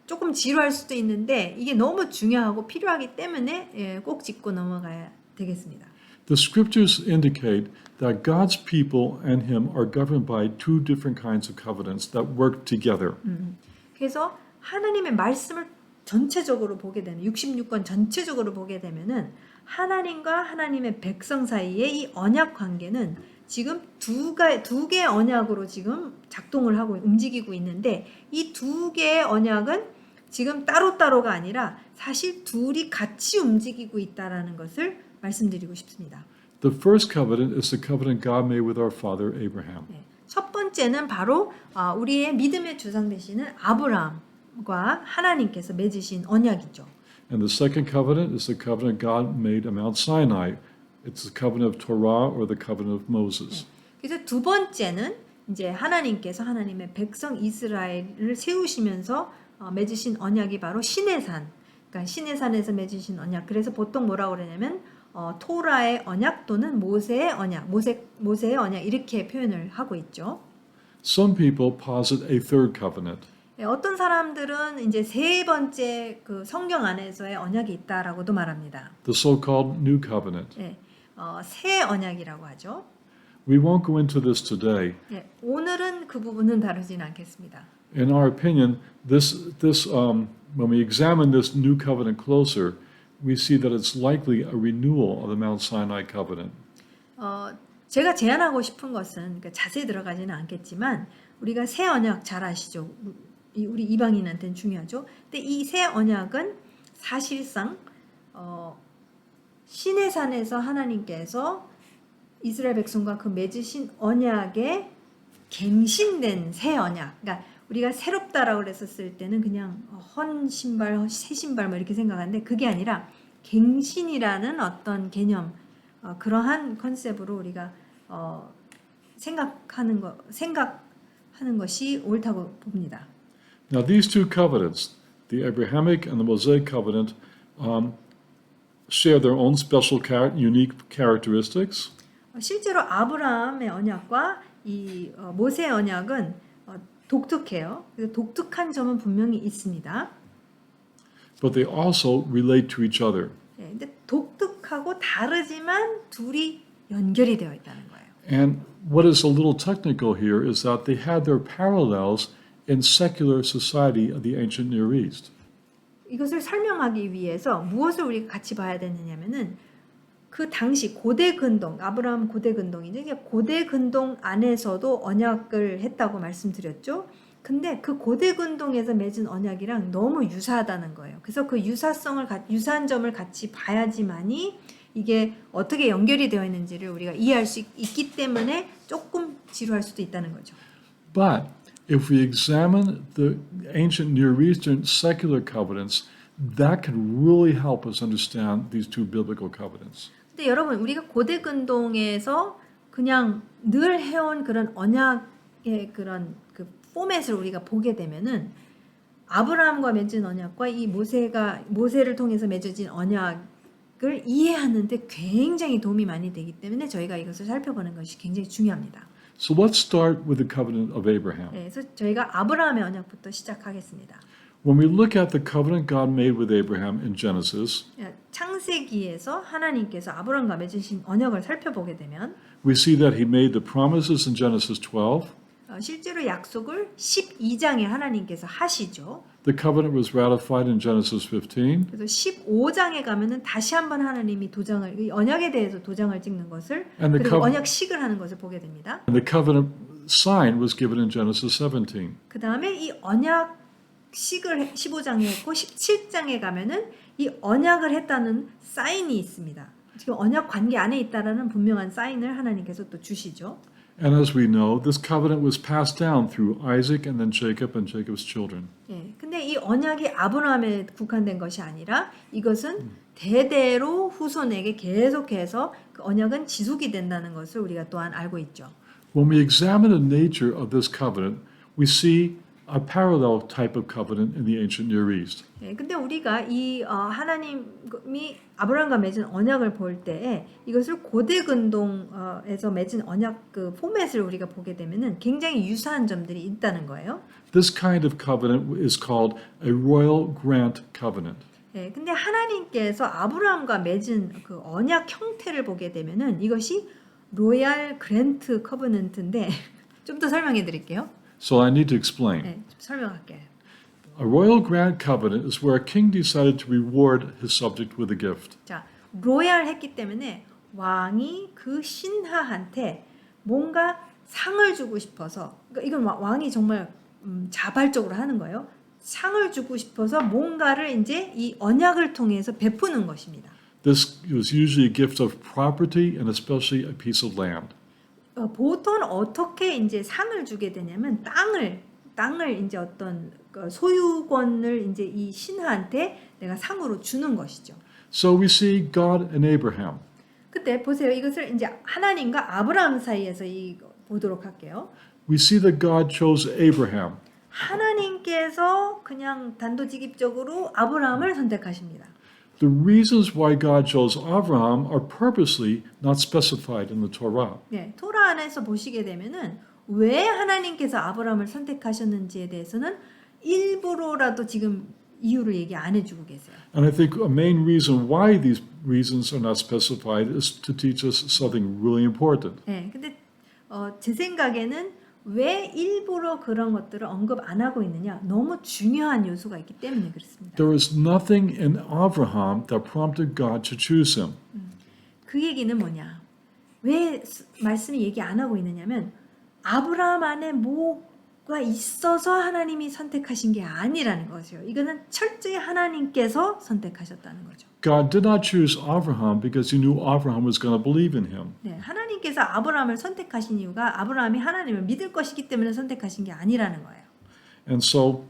조금 지루할 수도 있는데 이게 너무 중요하고 필요하기 때문에 꼭 짚고 넘어가야 되겠습니다. The scriptures indicate that God's people and him are governed by two different kinds of covenants that work together. 그래서 하나님의 말씀을 전체적으로 보게 되면 66권 전체적으로 보게 되면은 하나님과 하나님의 백성 사이의 이 언약 관계는 지금 두 개의 언약으로 지금 작동을 하고 움직이고 있는데 이 두 개의 언약은 지금 따로따로가 아니라 사실 둘이 같이 움직이고 있다라는 것을 말씀드리고 싶습니다. The first covenant is the covenant God made with our father Abraham. 첫 번째는 바로 우리의 믿음의 주상 되시는 아브라함과 하나님께서 맺으신 언약이죠. And the second covenant is the covenant God made at Mount Sinai. It's the covenant of Torah or the covenant of Moses. 그래서 두 번째는 이제 하나님께서 하나님의 백성 이스라엘을 세우시면서 맺으신 언약이 바로 시내산. 그러니까 시내산에서 맺으신 언약. 그래서 보통 뭐라고 그러냐면 토라의 언약 또는 모세의 언약, 모세의 언약 이렇게 표현을 하고 있죠. Some people posit a third covenant. 어떤 사람들은 이제 세 번째 그 성경 안에서의 언약이 있다라고도 말합니다. The so-called New Covenant. 새 언약이라고 하죠. We won't go into this today. 오늘은 그 부분은 다루진 않겠습니다. In our opinion, when we examine this New Covenant closer, we see that it's likely a renewal of the Mount Sinai covenant. 제가 제안하고 싶은 것은 그러니까 자세히 들어가지는 않겠지만 우리가 새 언약 잘 아시죠? 우리 이방인한테는 중요하죠. 근데 이 새 언약은 사실상 시내산에서 하나님께서 이스라엘 백성과 그 맺으신 언약에 갱신된 새 언약. 그러니까 우리가 새롭다라고 그랬었을 때는 그냥 헌 신발, 새 신발 뭐 이렇게 생각하는데 그게 아니라 갱신이라는 어떤 개념, 그러한 컨셉으로 우리가 생각하는 것이 옳다고 봅니다. Now, these two covenants, the Abrahamic and the Mosaic covenant, share their own special, unique characteristics. 실제로 아브라함의 언약과 이 모세의 언약은 독특해요. 그래서 독특한 점은 분명히 있습니다. But they also relate to each other. 근데 독특하고 다르지만 둘이 연결이 되어 있다는 거예요. And what is a little technical here is that they had their parallels in secular society of the ancient Near East. 이것을 설명하기 위해서 무엇을 우리가 같이 봐야 되느냐면은 그 당시 고대 근동, 아브라함 고대 근동이죠. 고대 근동 안에서도 언약을 했다고 말씀드렸죠. 근데 그 고대 근동에서 맺은 언약이랑 너무 유사하다는 거예요. 그래서 그 유사한 점을 같이 봐야지만이 이게 어떻게 연결이 되어 있는지를 우리가 이해할 수 있기 때문에 조금 지루할 수도 있다는 거죠. But if we examine the ancient Near Eastern secular covenants, that can really help us understand these two biblical covenants. 근데 여러분 우리가 고대 근동에서 그냥 늘 해온 그런 언약의 그런 그 포맷을 우리가 보게 되면은 아브라함과 맺은 언약과 이 모세를 통해서 맺어진 언약을 이해하는데 굉장히 도움이 많이 되기 때문에 저희가 이것을 살펴보는 것이 굉장히 중요합니다. So let's start with the covenant of Abraham. 네, 그래서 저희가 아브라함의 언약부터 시작하겠습니다. When we look at the covenant God made with Abraham in Genesis, 창세기에서 하나님께서 아브라함과 맺으신 언약을 살펴보게 되면 we see that he made the promises in Genesis 12. 실제로 약속을 12장에 하나님께서 하시죠. The covenant was ratified in Genesis 15. 그래서 15장에 가면은 다시 한번 하나님이 도장을 이 언약에 대해서 도장을 찍는 것을 And the 그리고 언약식을 하는 것을 보게 됩니다. And the covenant sign was given in Genesis 17. 그 다음에 이 언약식을 15장에 했고 17장에 가면은 이 언약을 했다는 사인이 있습니다. 지금 언약 관계 안에 있다라는 분명한 사인을 하나님께서 또 주시죠. And as we know, this covenant was passed down through Isaac and then Jacob and Jacob's children. 예, 근데 이 언약이 아브라함에 국한된 것이 아니라 이것은 대대로 후손에게 계속해서 그 언약은 지속이 된다는 것을 우리가 또한 알고 있죠. When we examine the nature of this covenant, we see a parallel type of covenant in the ancient Near East. 예, 근데 우리가 이 하나님이 아브라함과 맺은 언약을 볼 때에 이것을 고대 근동에서 맺은 언약 그 포맷을 우리가 보게 되면은 굉장히 유사한 점들이 있다는 거예요. This kind of covenant is called a royal grant covenant. 예, 근데 하나님께서 아브라함과 맺은 그 언약 형태를 보게 되면은 이것이 로얄 그랜트 커버넌트인데 좀 더 설명해 드릴게요. So I need to explain. 네, 좀 설명할게요. A royal grant covenant is where a king decided to reward his subject with a gift. 자, 로얄 했기 때문에 왕이 그 신하한테 뭔가 상을 주고 싶어서, 그러니까 이건 왕이 정말 자발적으로 하는 거예요. 상을 주고 싶어서 뭔가를 이제 이 언약을 통해서 베푸는 것입니다. This was usually a gift of property and especially a piece of land. 보통 어떻게 이제 상을 주게 되냐면 땅을 이제 어떤 소유권을 이제 이 신하한테 내가 상으로 주는 것이죠. So we see God and Abraham. 그때 보세요. 이것을 이제 하나님과 아브라함 사이에서 보도록 할게요. We see that God chose Abraham. 하나님께서 그냥 단도직입적으로 아브라함을 선택하십니다. The reasons why God chose Abraham are purposely not specified in the Torah. 네, 토라 안에서 보시게 되면은 왜 하나님께서 아브라함을 선택하셨는지에 대해서는 일부러라도 지금 이유를 얘기 안 해주고 계세요. And I think a main reason why these reasons are not specified is to teach us something really important. 네, 근데 제 생각에는 왜 일부러 그런 것들을 언급 안 하고 있느냐? 너무 중요한 요소가 있기 때문에 그렇습니다. There is nothing in Abraham that prompted God to choose him. 그 얘기는 뭐냐? 왜 말씀이 얘기 안 하고 있느냐면 아브라함 안에 뭐가 있어서 하나님이 선택하신 게 아니라는 것이에요. 이거는 철저히 하나님께서 선택하셨다는 거죠. God did not choose Abraham because he knew Abraham was going to believe in him. 네, 하나님께서 아브라함을 선택하신 이유가 아브라함이 하나님을 믿을 것이기 때문에 선택하신 게 아니라는 거예요. And so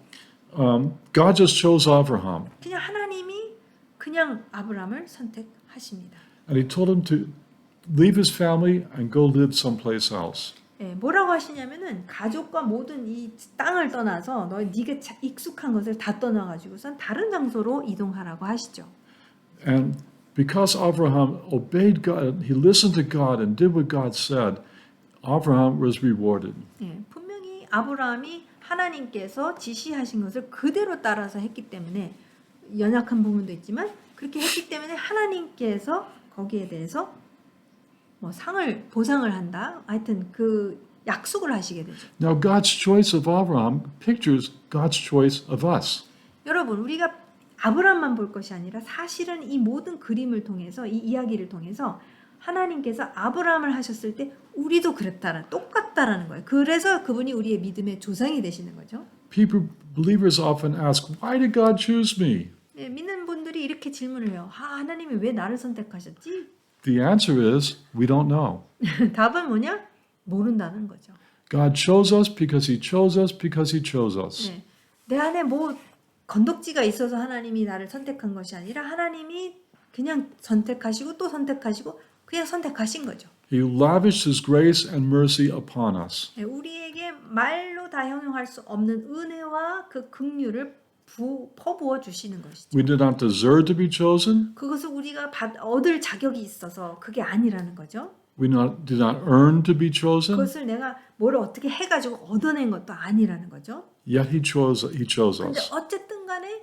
God just chose Abraham. 그냥 하나님이 그냥 아브라함을 선택하십니다. And he told him to leave his family and go live someplace else. 네, 뭐라고 하시냐면은 가족과 모든 이 땅을 떠나서 네가 익숙한 것을 다 떠나가지고선 다른 장소로 이동하라고 하시죠. And because Abraham obeyed God, he listened to God and did what God said, Abraham was rewarded. 네, 분명히 아브라함이 하나님께서 지시하신 것을 그대로 따라서 했기 때문에 연약한 부분도 있지만 그렇게 했기 때문에 하나님께서 거기에 대해서 뭐 보상을 한다. 하여튼 그 약속을 하시게 되죠. Now God's choice of Abraham pictures God's choice of us. 여러분, 우리가 아브라함만 볼 것이 아니라 사실은 이 모든 그림을 통해서 이 이야기를 통해서 하나님께서 아브라함을 하셨을 때 우리도 똑같다라는 거예요. 그래서 그분이 우리의 믿음의 조상이 되시는 거죠. Believers often ask, why did God choose me? 네, 믿는 분들이 사람들이 이렇게 질문을 해요. 하나님이 왜 나를 선택하셨지? The answer is we don't know. 답은 뭐냐? 모른다는 거죠. God chose us because he chose us because he chose us. 네. 내 안에 뭐 건덕지가 있어서 하나님이 나를 선택한 것이 아니라 하나님이 그냥 선택하시고 또 선택하시고 그냥 선택하신 거죠. He lavished his grace and mercy upon us. 네, 우리에게 말로 다 형용할 수 없는 은혜와 그 긍휼을 퍼부어 주시는 것이죠. We did not deserve to be chosen. 그것을 우리가 얻을 자격이 있어서 그게 아니라는 거죠. We did not earn to be chosen. 그것을 내가 뭘 어떻게 해가지고 얻어낸 것도 아니라는 거죠. Yet he chose 그런데 us. 어쨌든 간에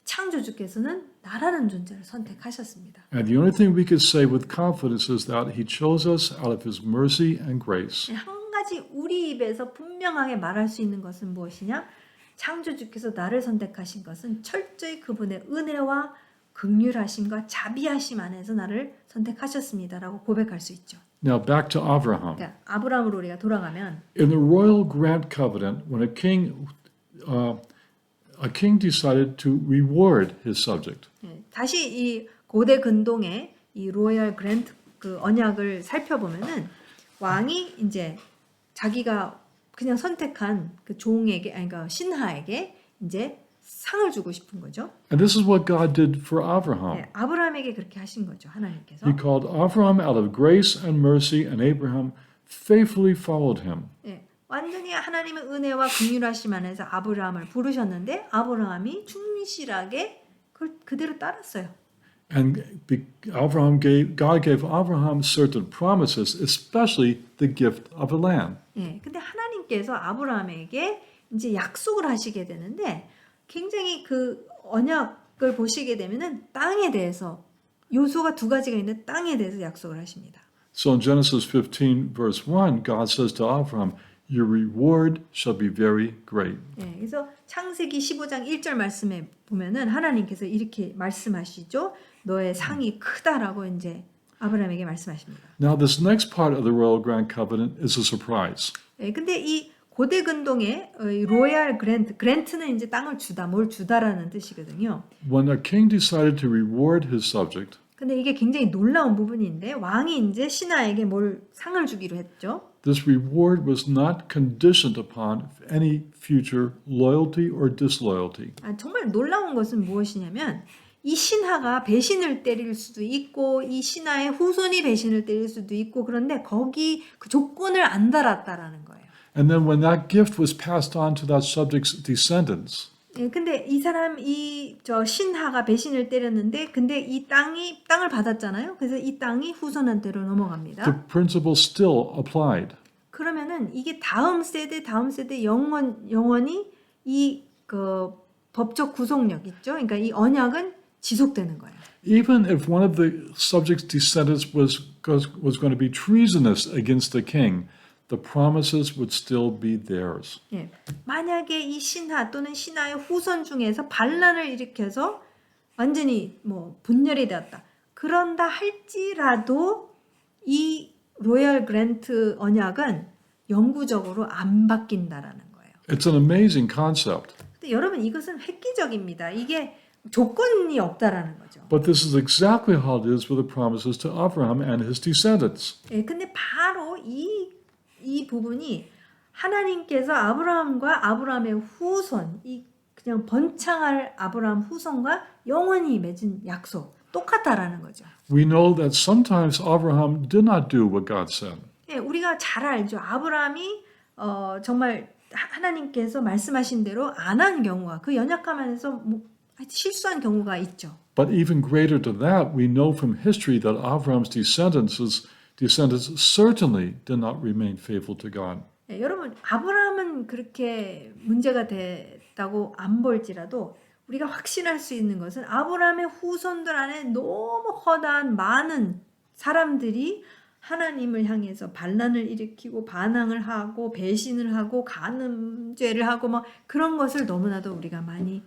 창조주께서는 나라는 존재를 선택하셨습니다. And the only thing we could say with confidence is that he chose us out of his mercy and grace. 한 가지 우리 입에서 분명하게 말할 수 있는 것은 무엇이냐? 창조주께서 나를 선택하신 것은 철저히 그분의 은혜와 긍휼하심과 자비하심 안에서 나를 선택하셨습니다라고 고백할 수 있죠. Now back to Abraham. 그러니까 아브라함으로 우리가 돌아가면 In the royal grant covenant, when a king decided to reward his subject, 다시 이 고대 근동의 이 로열 그랜트 그 언약을 살펴보면은 왕이 이제 자기가 그냥 선택한 그 종에게 아니 그러니까 신하에게 이제 상을 주고 싶은 거죠. and this is what God did for Abraham. 네, 아브라함에게 그렇게 하신 거죠. 하나님께서. He called Abraham out of grace and mercy, and Abraham faithfully followed him. 네, 완전히 하나님의 은혜와 긍휼하심 안에서 아브라함을 부르셨는데 아브라함이 충실하게 그걸 그대로 따랐어요. And God gave Abraham certain promises, especially the gift of a land. 예, 근데 하나님께서 아브라함에게 이제 약속을 하시게 되는데 굉장히 그 언약을 보시게 되면은 땅에 대해서 요소가 두 가지가 있는데 땅에 대해서 약속을 하십니다. So in Genesis 15, verse 1, God says to Abraham, Your reward shall be very great. 예, 그래서 창세기 15장 1절 말씀에 보면은 하나님께서 이렇게 말씀하시죠. 너의 상이 크다라고 이제 아브라함에게 말씀하십니다. Now, this next part of the Royal Grand Covenant is a surprise. 예, 근데 이 고대 근동의 로얄 그랜트는 이제 땅을 주다, 뭘 주다라는 뜻이거든요. When a king decided to reward his subject, 근데 이게 굉장히 놀라운 부분인데 왕이 이제 신하에게 뭘 상을 주기로 했죠. this reward was not conditioned upon any future loyalty or disloyalty. 정말 놀라운 것은 무엇이냐면 이 신하가 배신을 때릴 수도 있고 이 신하의 후손이 배신을 때릴 수도 있고 그런데 거기 그 조건을 안 달았다라는 거예요. And then when that gift was passed on to that subject's descendants, 예, 근데 저 신하가 배신을 때렸는데 근데 이 땅을 받았잖아요. 그래서 이 땅이 후손한테로 넘어갑니다. the principle still applied. 그러면은 이게 다음 세대 영원히 이 그 법적 구속력 있죠. 그러니까 이 언약은 지속되는 거예요. Even if one of the subject's descendants was going to be treasonous against the king, the promises would still be theirs. 예. 만약에 이 신하 또는 신하의 후손 중에서 반란을 일으켜서 완전히 뭐 분열이 되었다. 그런다 할지라도 이 로열 그랜트 언약은 영구적으로 안 바뀐다라는 거예요. It's an amazing concept. 근데 여러분 이것은 획기적입니다. 이게 조건이 없다라는 거죠. But this is exactly how it is with the promises to Abraham and his descendants. 예, 근데 바로 이 부분이 하나님께서 아브라함과 아브라함의 후손, 이 그냥 번창할 아브라함 후손과 영원히 맺은 약속 똑같다라는 거죠. We know that sometimes Abraham did not do what God said. 예, 우리가 잘 알죠. 아브라함이 정말 하나님께서 말씀하신 대로 안 한 경우가 그 연약함에서 뭐 실수한 경우가 있죠. But even greater to that, we know from history that Abraham's descendants certainly did not remain faithful to God. 예, 여러분 아브라함은 그렇게 문제가 됐다고 안 볼지라도 우리가 확신할 수 있는 것은 아브라함의 후손들 안에 너무 허다한 많은 사람들이 하나님을 향해서 반란을 일으키고 반항을 하고 배신을 하고 간음죄를 하고 뭐 그런 것을 너무나도 우리가 많이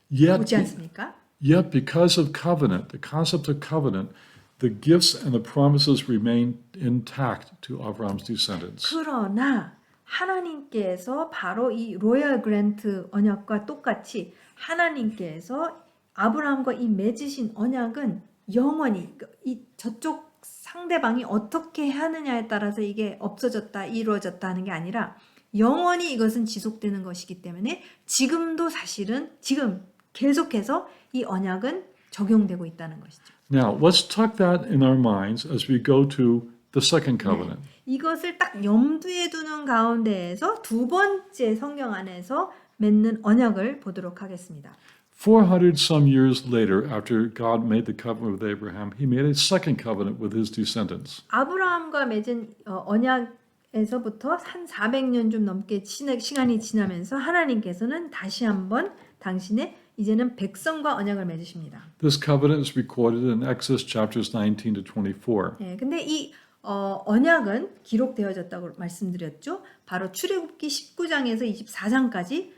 보지 않습니까? Yet because of covenant, the concept of covenant, the gifts and the promises remain intact to Abraham's descendants. 그러나 하나님께서 바로 이 로열 그랜트 언약과 똑같이 하나님께서 아브라함과 이 맺으신 언약은 영원히 이 저쪽 상대방이 어떻게 하느냐에 따라서 이게 없어졌다, 이루어졌다 하는 게 아니라 영원히 이것은 지속되는 것이기 때문에 지금도 사실은 지금 계속해서 이 언약은 적용되고 있다는 것이죠. Now, let's tuck that in our minds as we go to the second covenant. 이것을 딱 염두에 두는 가운데에서 두 번째 성경 안에서 맺는 언약을 보도록 하겠습니다. 400 some years later, after God made the covenant with Abraham, he made a second covenant with his descendants. 아브라함과 맺은 언약에서부터 한 400년 좀 넘게 시간이 지나면서 하나님께서는 다시 한번 당신의 이제는 백성과 언약을 맺으십니다. This covenant is recorded in Exodus chapters 19 to 24. 네, 근데 이 언약은 기록되어졌다고 말씀드렸죠. 바로 출애굽기 19장에서 24장까지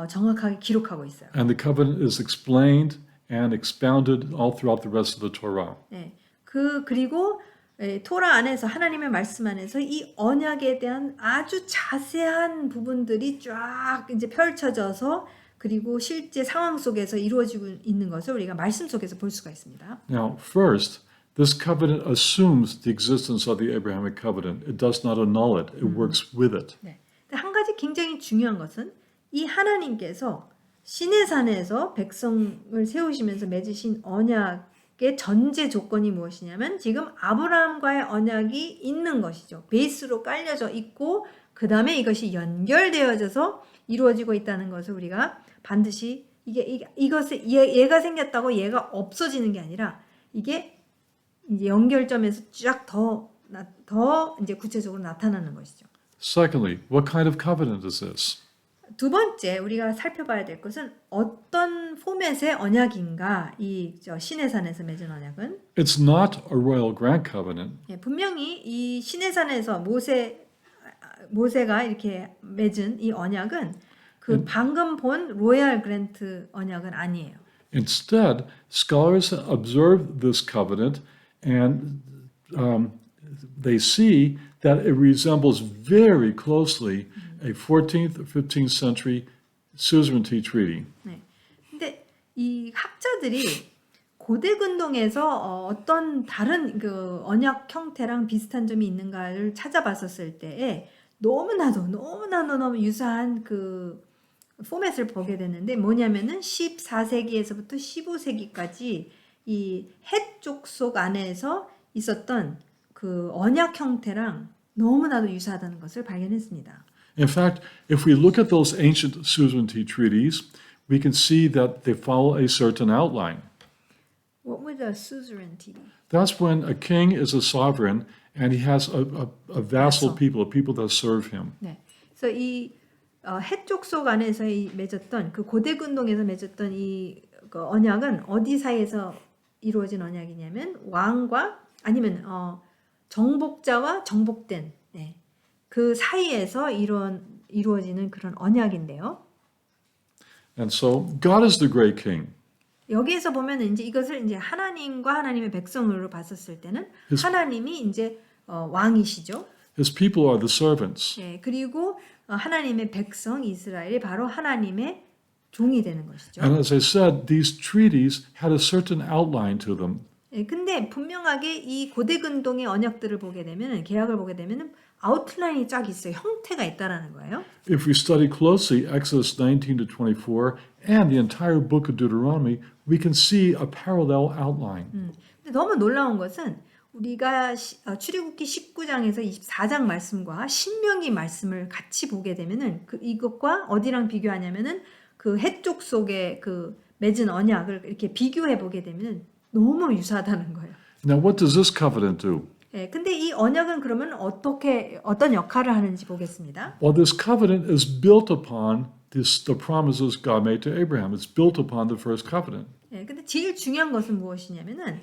정확하게 기록하고 있어요. And the covenant is explained and expounded all throughout the rest of the Torah. 네, 그리고 토라 안에서 하나님의 말씀 안에서 이 언약에 대한 아주 자세한 부분들이 쫙 이제 펼쳐져서 그리고 실제 상황 속에서 이루어지고 있는 것을 우리가 말씀 속에서 볼 수가 있습니다. Now, first, this covenant assumes the existence of the Abrahamic covenant. It does not annul it. It works with it. 네. 한 가지 굉장히 중요한 것은 이 하나님께서 시내산에서 백성을 세우시면서 맺으신 언약의 전제 조건이 무엇이냐면 지금 아브라함과의 언약이 있는 것이죠. 베이스로 깔려져 있고 그 다음에 이것이 연결되어져서 이루어지고 있다는 것을 우리가 반드시 이것을 얘가 생겼다고 얘가 없어지는 게 아니라 이게 이제 연결점에서 쫙 더 이제 구체적으로 나타나는 것이죠. Secondly, what kind of covenant is this? 두 번째 우리가 살펴봐야 될 것은 어떤 포맷의 언약인가 이 시내산에서 맺은 언약은 It's not a royal grant covenant. 분명히 이 시내산에서 모세가 이렇게 맺은 이 언약은 그 방금 본 로얄 그랜트 언약은 아니에요. Instead, scholars observe this covenant and they see that it resembles very closely a 14th or 15th century suzerainty treaty. 네. 근데 이 학자들이 고대 근동에서 어떤 다른 그 언약 형태랑 비슷한 점이 있는가를 찾아봤었을 때에 너무 유사한 그 포맷을 보게 됐는데 뭐냐면은 14세기에서부터 15세기까지 이 헷 족속 안에서 있었던 그 언약 형태랑 너무나도 유사하다는 것을 발견했습니다. In fact, if we look at those ancient suzerainty treaties, we can see that they follow a certain outline. What was a suzerainty? That's when a king is a sovereign and he has a vassal people, a people that serve him. 네. 그래서 이 헷 족속 안에서 맺었던 그 고대 근동에서 맺었던 이 언약은 어디 사이에서 이루어진 언약이냐면 왕과 아니면 정복자와 정복된 그 사이에서 이루어지는 그런 언약인데요. And so God is the great king. 여기에서 보면 이제 이것을 이제 하나님과 하나님의 백성으로 봤었을 때는 하나님이 이제 왕이시죠. His people are the servants. 네, 그리고 하나님의 백성 이스라엘이 바로 하나님의 종이 되는 것이죠. And as I said, these treaties had a certain outline to them. 네, 근데 분명하게 이 고대 근동의 언약들을 보게 되면 계약을 보게 되면 아웃라인이 쫙 있어요. 형태가 있다라는 거예요. If we study closely Exodus 19 to 24 and the entire book of Deuteronomy, we can see a parallel outline. 근데 너무 놀라운 것은 우리가 출애굽기 19장에서 24장 말씀과 신명기 말씀을 같이 보게 되면은 이것과 어디랑 비교하냐면은 그 헷족 속에 그 맺은 언약을 이렇게 비교해 보게 되면 너무 유사하다는 거예요. Now, what does this covenant do? 네, 근데 이 언약은 그러면 어떤 역할을 하는지 보겠습니다. Well, this covenant is built upon the promises God made to Abraham. It's built upon the first covenant. 네, 근데 제일 중요한 것은 무엇이냐면은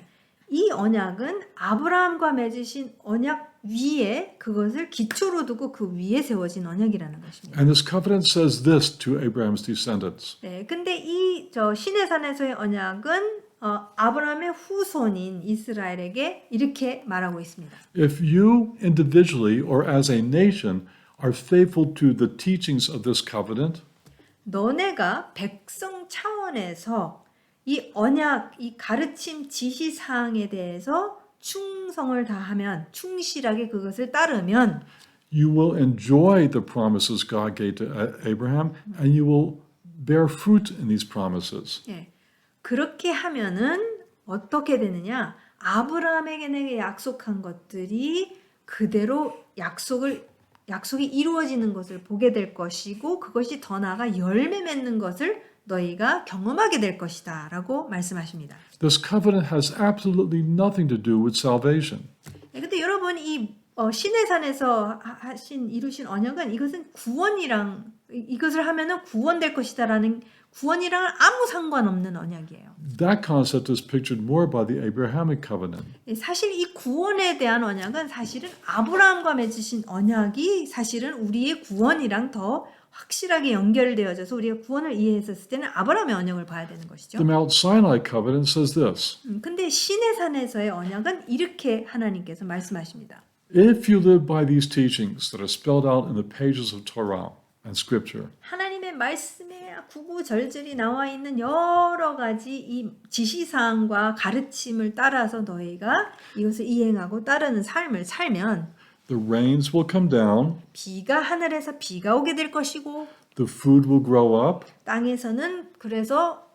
이 언약은 아브라함과 맺으신 언약 위에 그것을 기초로 두고 그 위에 세워진 언약이라는 것입니다. And this covenant says this to Abraham's descendants. 네, 근데 이 시내산에서의 언약은 아브라함의 후손인 이스라엘에게 이렇게 말하고 있습니다. If you individually or as a nation are faithful to the teachings of this covenant, 너네가 백성 차원에서 이 언약, 이 가르침 지시 사항에 대해서 충성을 다하면, 충실하게 그것을 따르면 you will enjoy the promises God gave to Abraham, and you will bear fruit in these promises. 예, 그렇게 하면은 어떻게 되느냐? 아브라함에게 내게 약속한 것들이 그대로 약속이 이루어지는 것을 보게 될 것이고 그것이 더 나아가 열매 맺는 것을 너희가 경험하게 될 것이다 라고 말씀하십니다. This covenant has absolutely nothing to do with salvation. 예, 근데 여러분 이 시내산에서 이루신 언약은 이것은 구원이랑 이것을 하면은 구원될 것이다라는 구원이랑 아무 상관없는 언약이에요. That concept is pictured more by the Abrahamic covenant. 예, 사실 이 구원에 대한 언약은 사실은 아브라함과 맺으신 언약이 사실은 우리의 구원이랑 더 확실하게 연결되어져서 우리가 구원을 이해했었을 때는 아브라함의 언약을 봐야 되는 것이죠. The Mount Sinai covenant says this: 근데 시내산에서의 언약은 이렇게 하나님께서 말씀하십니다. If you live by these teachings that are spelled out in the pages of Torah and Scripture, 하나님의 말씀에 구구절절히 나와 있는 여러 가지 이 지시사항과 가르침을 따라서 너희가 이것을 이행하고 따르는 삶을 살면 the rains will come down, 비가 하늘에서 비가 오게 될 것이고 the food will grow up, 땅에서는 그래서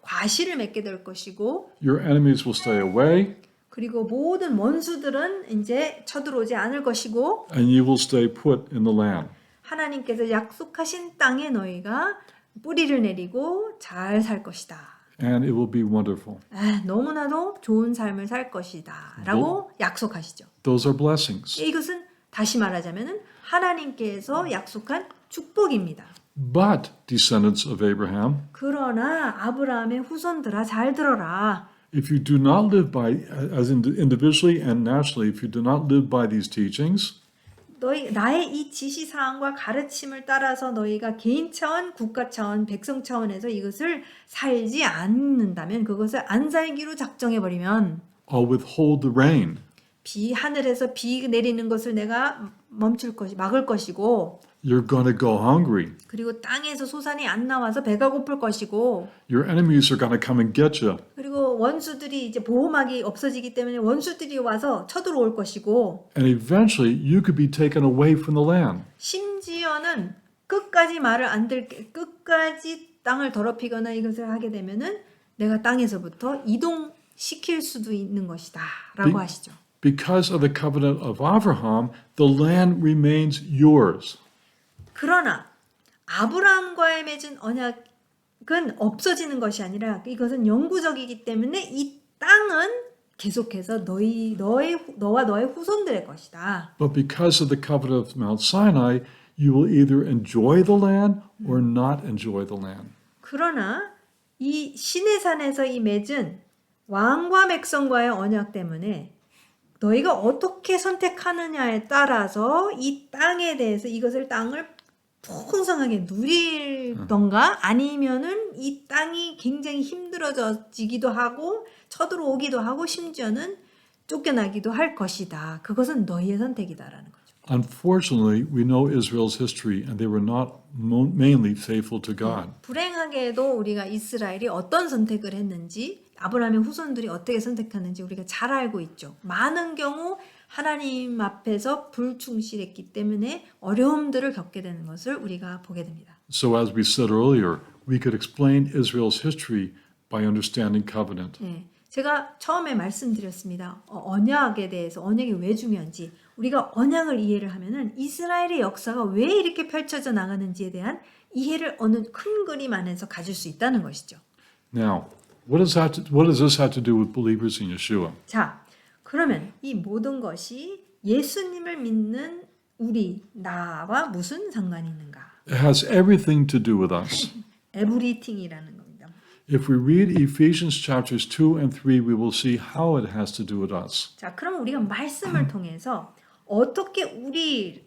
과실을 맺게 될 것이고 your enemies will stay away, 그리고 모든 원수들은 이제 쳐들어오지 않을 것이고 and you will stay put in the land. 하나님께서 약속하신 땅에 너희가 뿌리를 내리고 잘 살 것이다. And it will be wonderful. 너무나도 좋은 삶을 살 것이다. 라고 약속하시죠. Those are blessings. 이것은 다시 말하자면 하나님께서 약속한 축복입니다. But, descendants of Abraham, 그러나 아브라함의 후손들아 잘 들어라. if you do not live by, as individually and nationally, if you do not live by these teachings, 나의 이 지시사항과 가르침을 따라서 너희가 개인 차원, 국가 차원, 백성 차원에서 이것을 살지 않는다면 그것을 안 살기로 작정해버리면 withhold the rain, 하늘에서 비 내리는 것을 내가 막을 것이고 you're going to go hungry. 그리고 땅에서 소산이 안 나와서 배가 고플 것이고 Your enemies are going to come and get you. 그리고 원수들이 이제 보호막이 없어지기 때문에 원수들이 와서 쳐들어올 것이고 And eventually, you could be taken away from the land. 심지어는 끝까지 말을 안 들게 끝까지 땅을 더럽히거나 이것을 하게 되면은 내가 땅에서부터 이동시킬 수도 있는 것이다 라고 하시죠. Because of the covenant of Abraham, the land remains yours. 그러나 아브라함과의 맺은 언약은 없어지는 것이 아니라 이것은 영구적이기 때문에 이 땅은 계속해서 너와 너의 후손들의 것이다. But because of the covenant of Mount Sinai, you will either enjoy the land or not enjoy the land. 그러나 이 시내산에서 이 맺은 왕과 백성과의 언약 때문에 너희가 어떻게 선택하느냐에 따라서 이 땅에 대해서 이것을 땅을 풍성하게 누리던가 아니면은 이 땅이 굉장히 힘들어지기도 하고 쳐들어오기도 하고 심지어는 쫓겨나기도 할 것이다. 그것은 너희의 선택이다라는 거죠. Unfortunately, we know Israel's history, and they were not mainly faithful to God. 불행하게도 우리가 이스라엘이 어떤 선택을 했는지 아브라함의 후손들이 어떻게 선택하는지 우리가 잘 알고 있죠. 많은 경우 하나님 앞에서 불충실했기 때문에 어려움들을 겪게 되는 것을 우리가 보게 됩니다. So as we said earlier, we could explain Israel's history by understanding covenant. 네, 제가 처음에 말씀드렸습니다. 언약에 대해서 언약이 왜 중요한지 우리가 언약을 이해를 하면은 이스라엘의 역사가 왜 이렇게 펼쳐져 나가는지에 대한 이해를 어느 큰 그림 안에서 가질 수 있다는 것이죠. Now, what does this have to do with believers in Yeshua? 자, 그러면 이 모든 것이 예수님을 믿는 나와 무슨 상관이 있는가? It has everything to do with us. 에브리팅이라는 겁니다. If we read Ephesians chapters 2 and 3, we will see how it has to do with us. 자, 그럼 우리가 말씀을 통해서 어떻게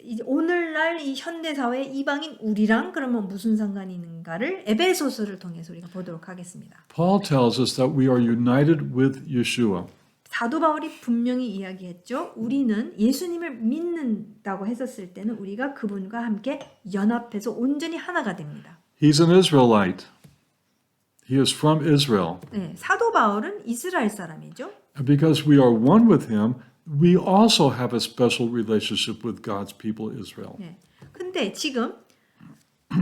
이제 오늘날 이 현대 사회 이방인 우리랑 그러면 무슨 상관이 있는가를 에베소서를 통해서 우리가 보도록 하겠습니다. Paul tells us that we are united with Yeshua. 사도 바울이 분명히 이야기했죠. 우리는 예수님을 믿는다고 했었을 때는 우리가 그분과 함께 연합해서 온전히 하나가 됩니다. He's an Israelite. He is from Israel. 네, 사도 바울은 이스라엘 사람이죠. And because we are one with him, we also have a special relationship with God's people, Israel. 네. 근데 지금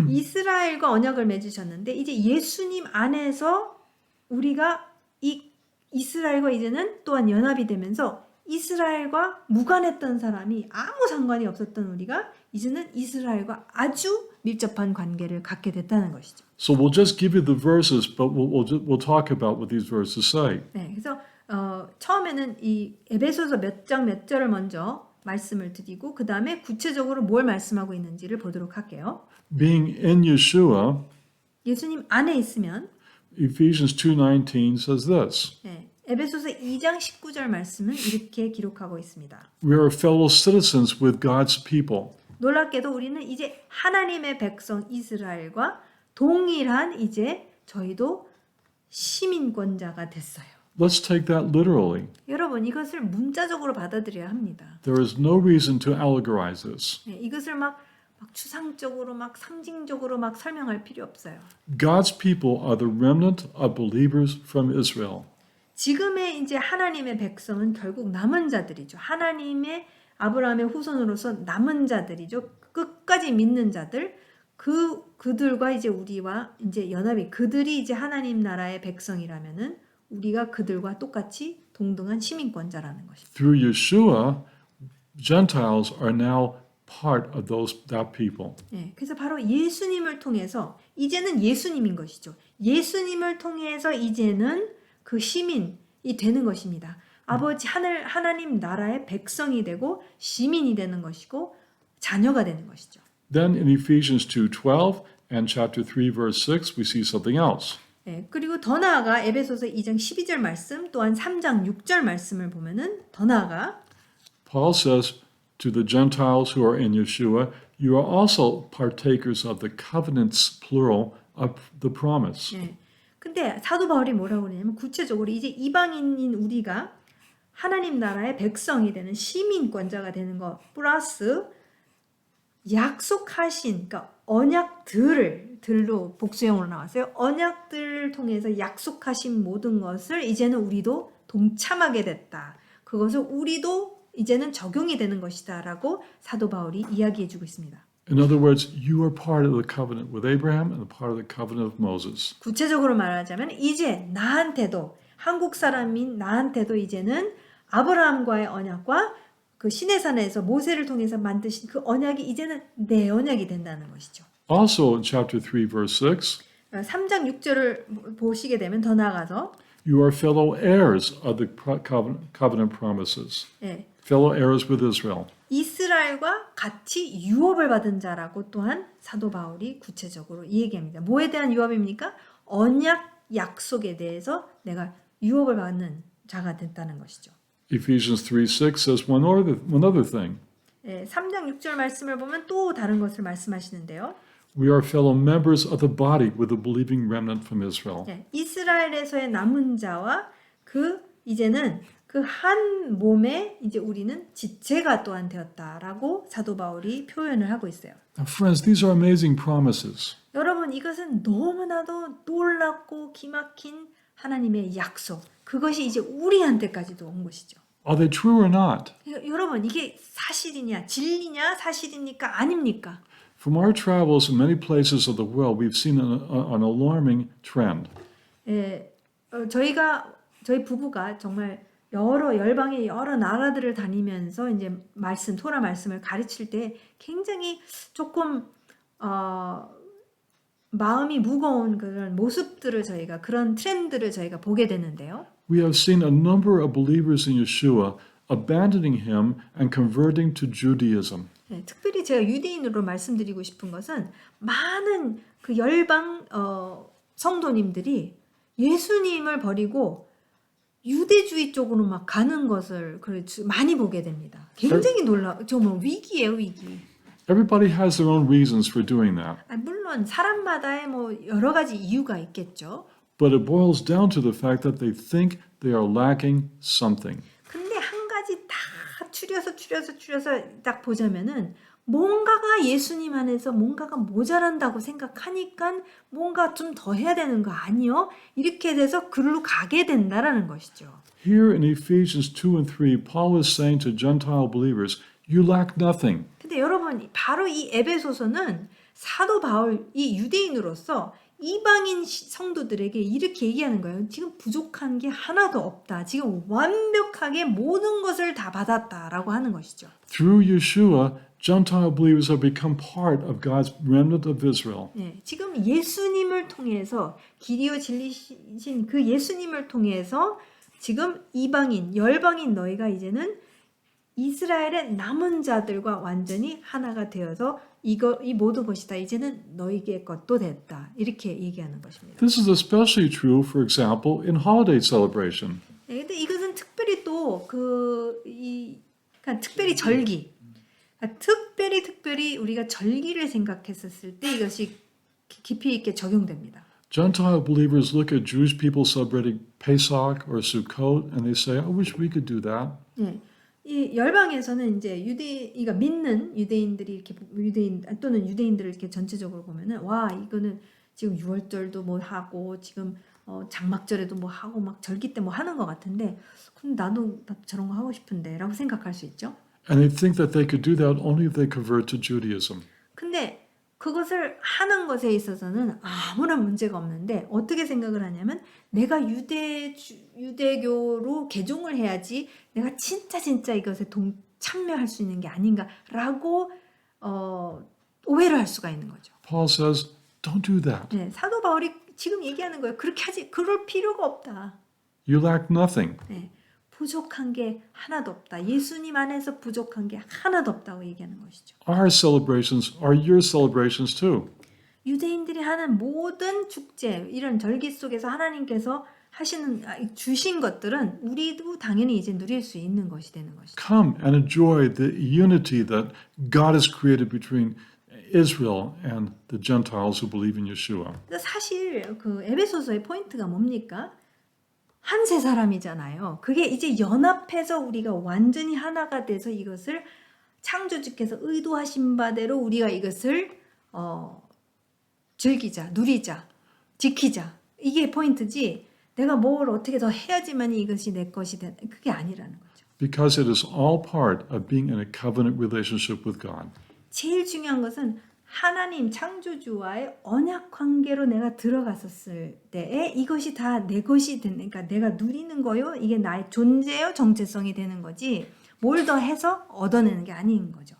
이스라엘과 언약을 맺으셨는데 이제 예수님 안에서 우리가 이 이스라엘과 이제는 또한 연합이 되면서 이스라엘과 무관했던 사람이 아무 상관이 없었던 우리가 이제는 이스라엘과 아주 밀접한 관계를 갖게 됐다는 것이죠. So we'll just give you the verses, but we'll talk about what these verses say. 네, 그래서 처음에는 이 에베소서 몇 장 몇 절을 먼저 말씀을 드리고 그 다음에 구체적으로 뭘 말씀하고 있는지를 보도록 할게요. Being in Yeshua, 예수님 안에 있으면 Ephesians 2:19 says this. 네, 에베소서 2장 19절 말씀은 이렇게 기록하고 있습니다. We are fellow citizens with God's people. 놀랍게도 우리는 이제 하나님의 백성 이스라엘과 동일한 이제 저희도 시민권자가 됐어요. Let's take that literally. 여러분 이것을 문자적으로 받아들여야 합니다. There is no reason to allegorize this. 네, 이것을 막 추상적으로 막 상징적으로 막 설명할 필요 없어요. God's people are the remnant of believers from Israel. 지금의 이제 하나님의 백성은 결국 남은 자들이죠. 하나님의 아브라함의 후손으로서 남은 자들이죠. 끝까지 믿는 자들. 그들과 이제 우리와 이제 연합이 그들이 이제 하나님 나라의 백성이라면은 우리가 그들과 똑같이 동등한 시민권자라는 것입니다. Through Yeshua, Gentiles are now part of that people. 네, 그래서 바로 예수님을 통해서 이제는 예수님인 것이죠. 예수님을 통해서 이제는 그 시민이 되는 것입니다. 아버지 하나님 나라의 백성이 되고 시민이 되는 것이고 자녀가 되는 것이죠. Then in Ephesians 2:12 and chapter 3 verse 6 we see something else. 네, 그리고 더 나아가 에베소서 2장 12절 말씀 또한 3장 6절 말씀을 보면은 더 나아가 Paul says to the Gentiles who are in Yeshua, you are also partakers of the covenants plural of the promise. 네. 근데 사도 바울이 뭐라고 그러냐면 구체적으로 이제 이방인인 우리가 하나님 나라의 백성이 되는 시민권자가 되는 것 플러스 약속하신 그러니까 언약들로 복수형으로 나왔어요. 언약들을 통해서 약속하신 모든 것을 이제는 우리도 동참하게 됐다. 그것을 우리도 이제는 적용이 되는 것이다라고 사도 바울이 이야기해주고 있습니다. In other words, you are part of the covenant with Abraham and a part of the covenant of Moses. 구체적으로 말하자면 이제 나한테도 한국 사람인 나한테도 이제는 아브라함과의 언약과 그 시내산에서 모세를 통해서 만드신 그 언약이 이제는 내 언약이 된다는 것이죠. Also in chapter 3 verse 6, 3장 6절을 보시게 되면 더 나아가서 you are fellow heirs of the covenant promises. 예, Fellow heirs with Israel. 이스라엘과 같이 유업을 받은 자라고 또한 사도 바울이 구체적으로 이 얘기합니다. 뭐에 대한 유업입니까? 언약 약속에 대해서 내가 유업을 받는 자가 됐다는 것이죠. Ephesians 3:6 says one other thing. 예, 3장 6절 말씀을 보면 또 다른 것을 말씀하시는데요. We are fellow members of the body with the believing remnant from Israel. 예, 이스라엘에서의 남은 자와 그 이제는 그 한 몸에 이제 우리는 지체가 또한 되었다라고 사도 바울이 표현을 하고 있어요. Now, friends, these are amazing promises. 여러분 이것은 너무나도 놀랍고 기막힌 하나님의 약속. 그것이 이제 우리한테까지도 온 것이죠. Are they true or not? 여러분 이게 사실이냐 진리냐 사실입니까 아닙니까? From our travels in many places of the world, we've seen an alarming trend. 예, 저희 부부가 정말 여러 열방의 여러 나라들을 다니면서 이제 토라 말씀을 가르칠 때 굉장히 조금 마음이 무거운 그런 모습들을 그런 트렌드를 저희가 보게 되는데요. We have seen a number of believers in Yeshua abandoning him and converting to Judaism. 네, 특별히 제가 유대인으로 말씀드리고 싶은 것은 많은 그 열방 성도님들이 예수님을 버리고 유대주의 쪽으로 막 가는 것을 많이 보게 됩니다. 굉장히 정말 위기예요, 위기. Everybody has their own reasons for doing that. 물론 사람마다의 여러 가지 이유가 있겠죠. But it boils down to the fact that they think they are lacking something. 근데 한 가지 다 추려서 딱 보자면은 뭔가가 예수님 안에서 뭔가가 모자란다고 생각하니까 뭔가 좀 더 해야 되는 거 아니요? 이렇게 돼서 글로 가게 된다라는 것이죠. Here in Ephesians 2 and 3, Paul is saying to Gentile believers, you lack nothing. 근데 여러분 바로 이 에베소서는 사도 바울이 유대인으로서 이방인 성도들에게 이렇게 얘기하는 거예요. 지금 부족한 게 하나도 없다. 지금 완벽하게 모든 것을 다 받았다라고 하는 것이죠. Through Yeshua, Gentile believers have become part of God's remnant of Israel. 네, 지금 예수님을 통해서 길이요 진리신 그 예수님을 통해서 지금 이방인, 열방인 너희가 이제는 이스라엘의 남은 자들과 완전히 하나가 되어서 이 모든 것이 다 이제는 너희의 것도 됐다. 이렇게 얘기하는 것입니다. This is especially true, for example, in holiday celebration. 네, 근데 이것은 특별히 또 그러니까 특별히 절기, 그러니까 특별히 우리가 절기를 생각했었을 때 이것이 깊이 있게 적용됩니다. Gentile believers look at Jewish people celebrating Pesach or Sukkot and they say, I wish we could do that. 네. 이 열방에서는 이제 그러니까 믿는 유대인들이 이렇게 또는 유대인들을 이렇게 전체적으로 보면은 와 이거는 지금 유월절도 뭐 하고 지금 장막절에도 뭐 하고 막 절기 때 뭐 하는 것 같은데 그럼 나도 저런 거 하고 싶은데라고 생각할 수 있죠. And they think that they could do that only if they convert to Judaism. 근데 그것을 하는 것에 있어서는 아무런 문제가 없는데 어떻게 생각을 하냐면 내가 유대교로 개종을 해야지 내가 진짜 이것에 참여할 수 있는 게 아닌가라고 오해를 할 수가 있는 거죠. Paul says, don't do that. 네, 사도 바울이 지금 얘기하는 거예요. 그렇게 하지, 그럴 필요가 없다. You lack nothing. 네, 부족한 게 하나도 없다. 예수님 안에서 부족한 게 하나도 없다고 얘기하는 것이죠. Our celebrations are your celebrations too. 유대인들이 하는 모든 축제, 이런 절기 속에서 하나님께서 주신 것들은 우리도 당연히 이제 누릴 수 있는 것이 되는 것이죠. Come and enjoy the unity that God has created between Israel and the Gentiles who believe in Yeshua. 사실 그 에베소서의 포인트가 뭡니까? 한 세 사람이잖아요. 그게 이제 연합해서 우리가 완전히 하나가 돼서 이것을 창조주께서 의도하신 바대로 우리가 이것을 즐기자, 누리자, 지키자. 이게 포인트지. 내가 뭘 어떻게 더 해야지만 이것이 내 것이 되 그게 아니라는 거죠. Because it is all part of being in a covenant relationship with God. 제일 중요한 것은 하나님 창조주와의 언약 관계로 내가 들어갔었을 때에 이것이 다 내 것이 되는, 그러니까 내가 누리는 거요. 이게 나의 존재요, 정체성이 되는 거지. 뭘 더 해서 얻어내는 게 아닌 거죠.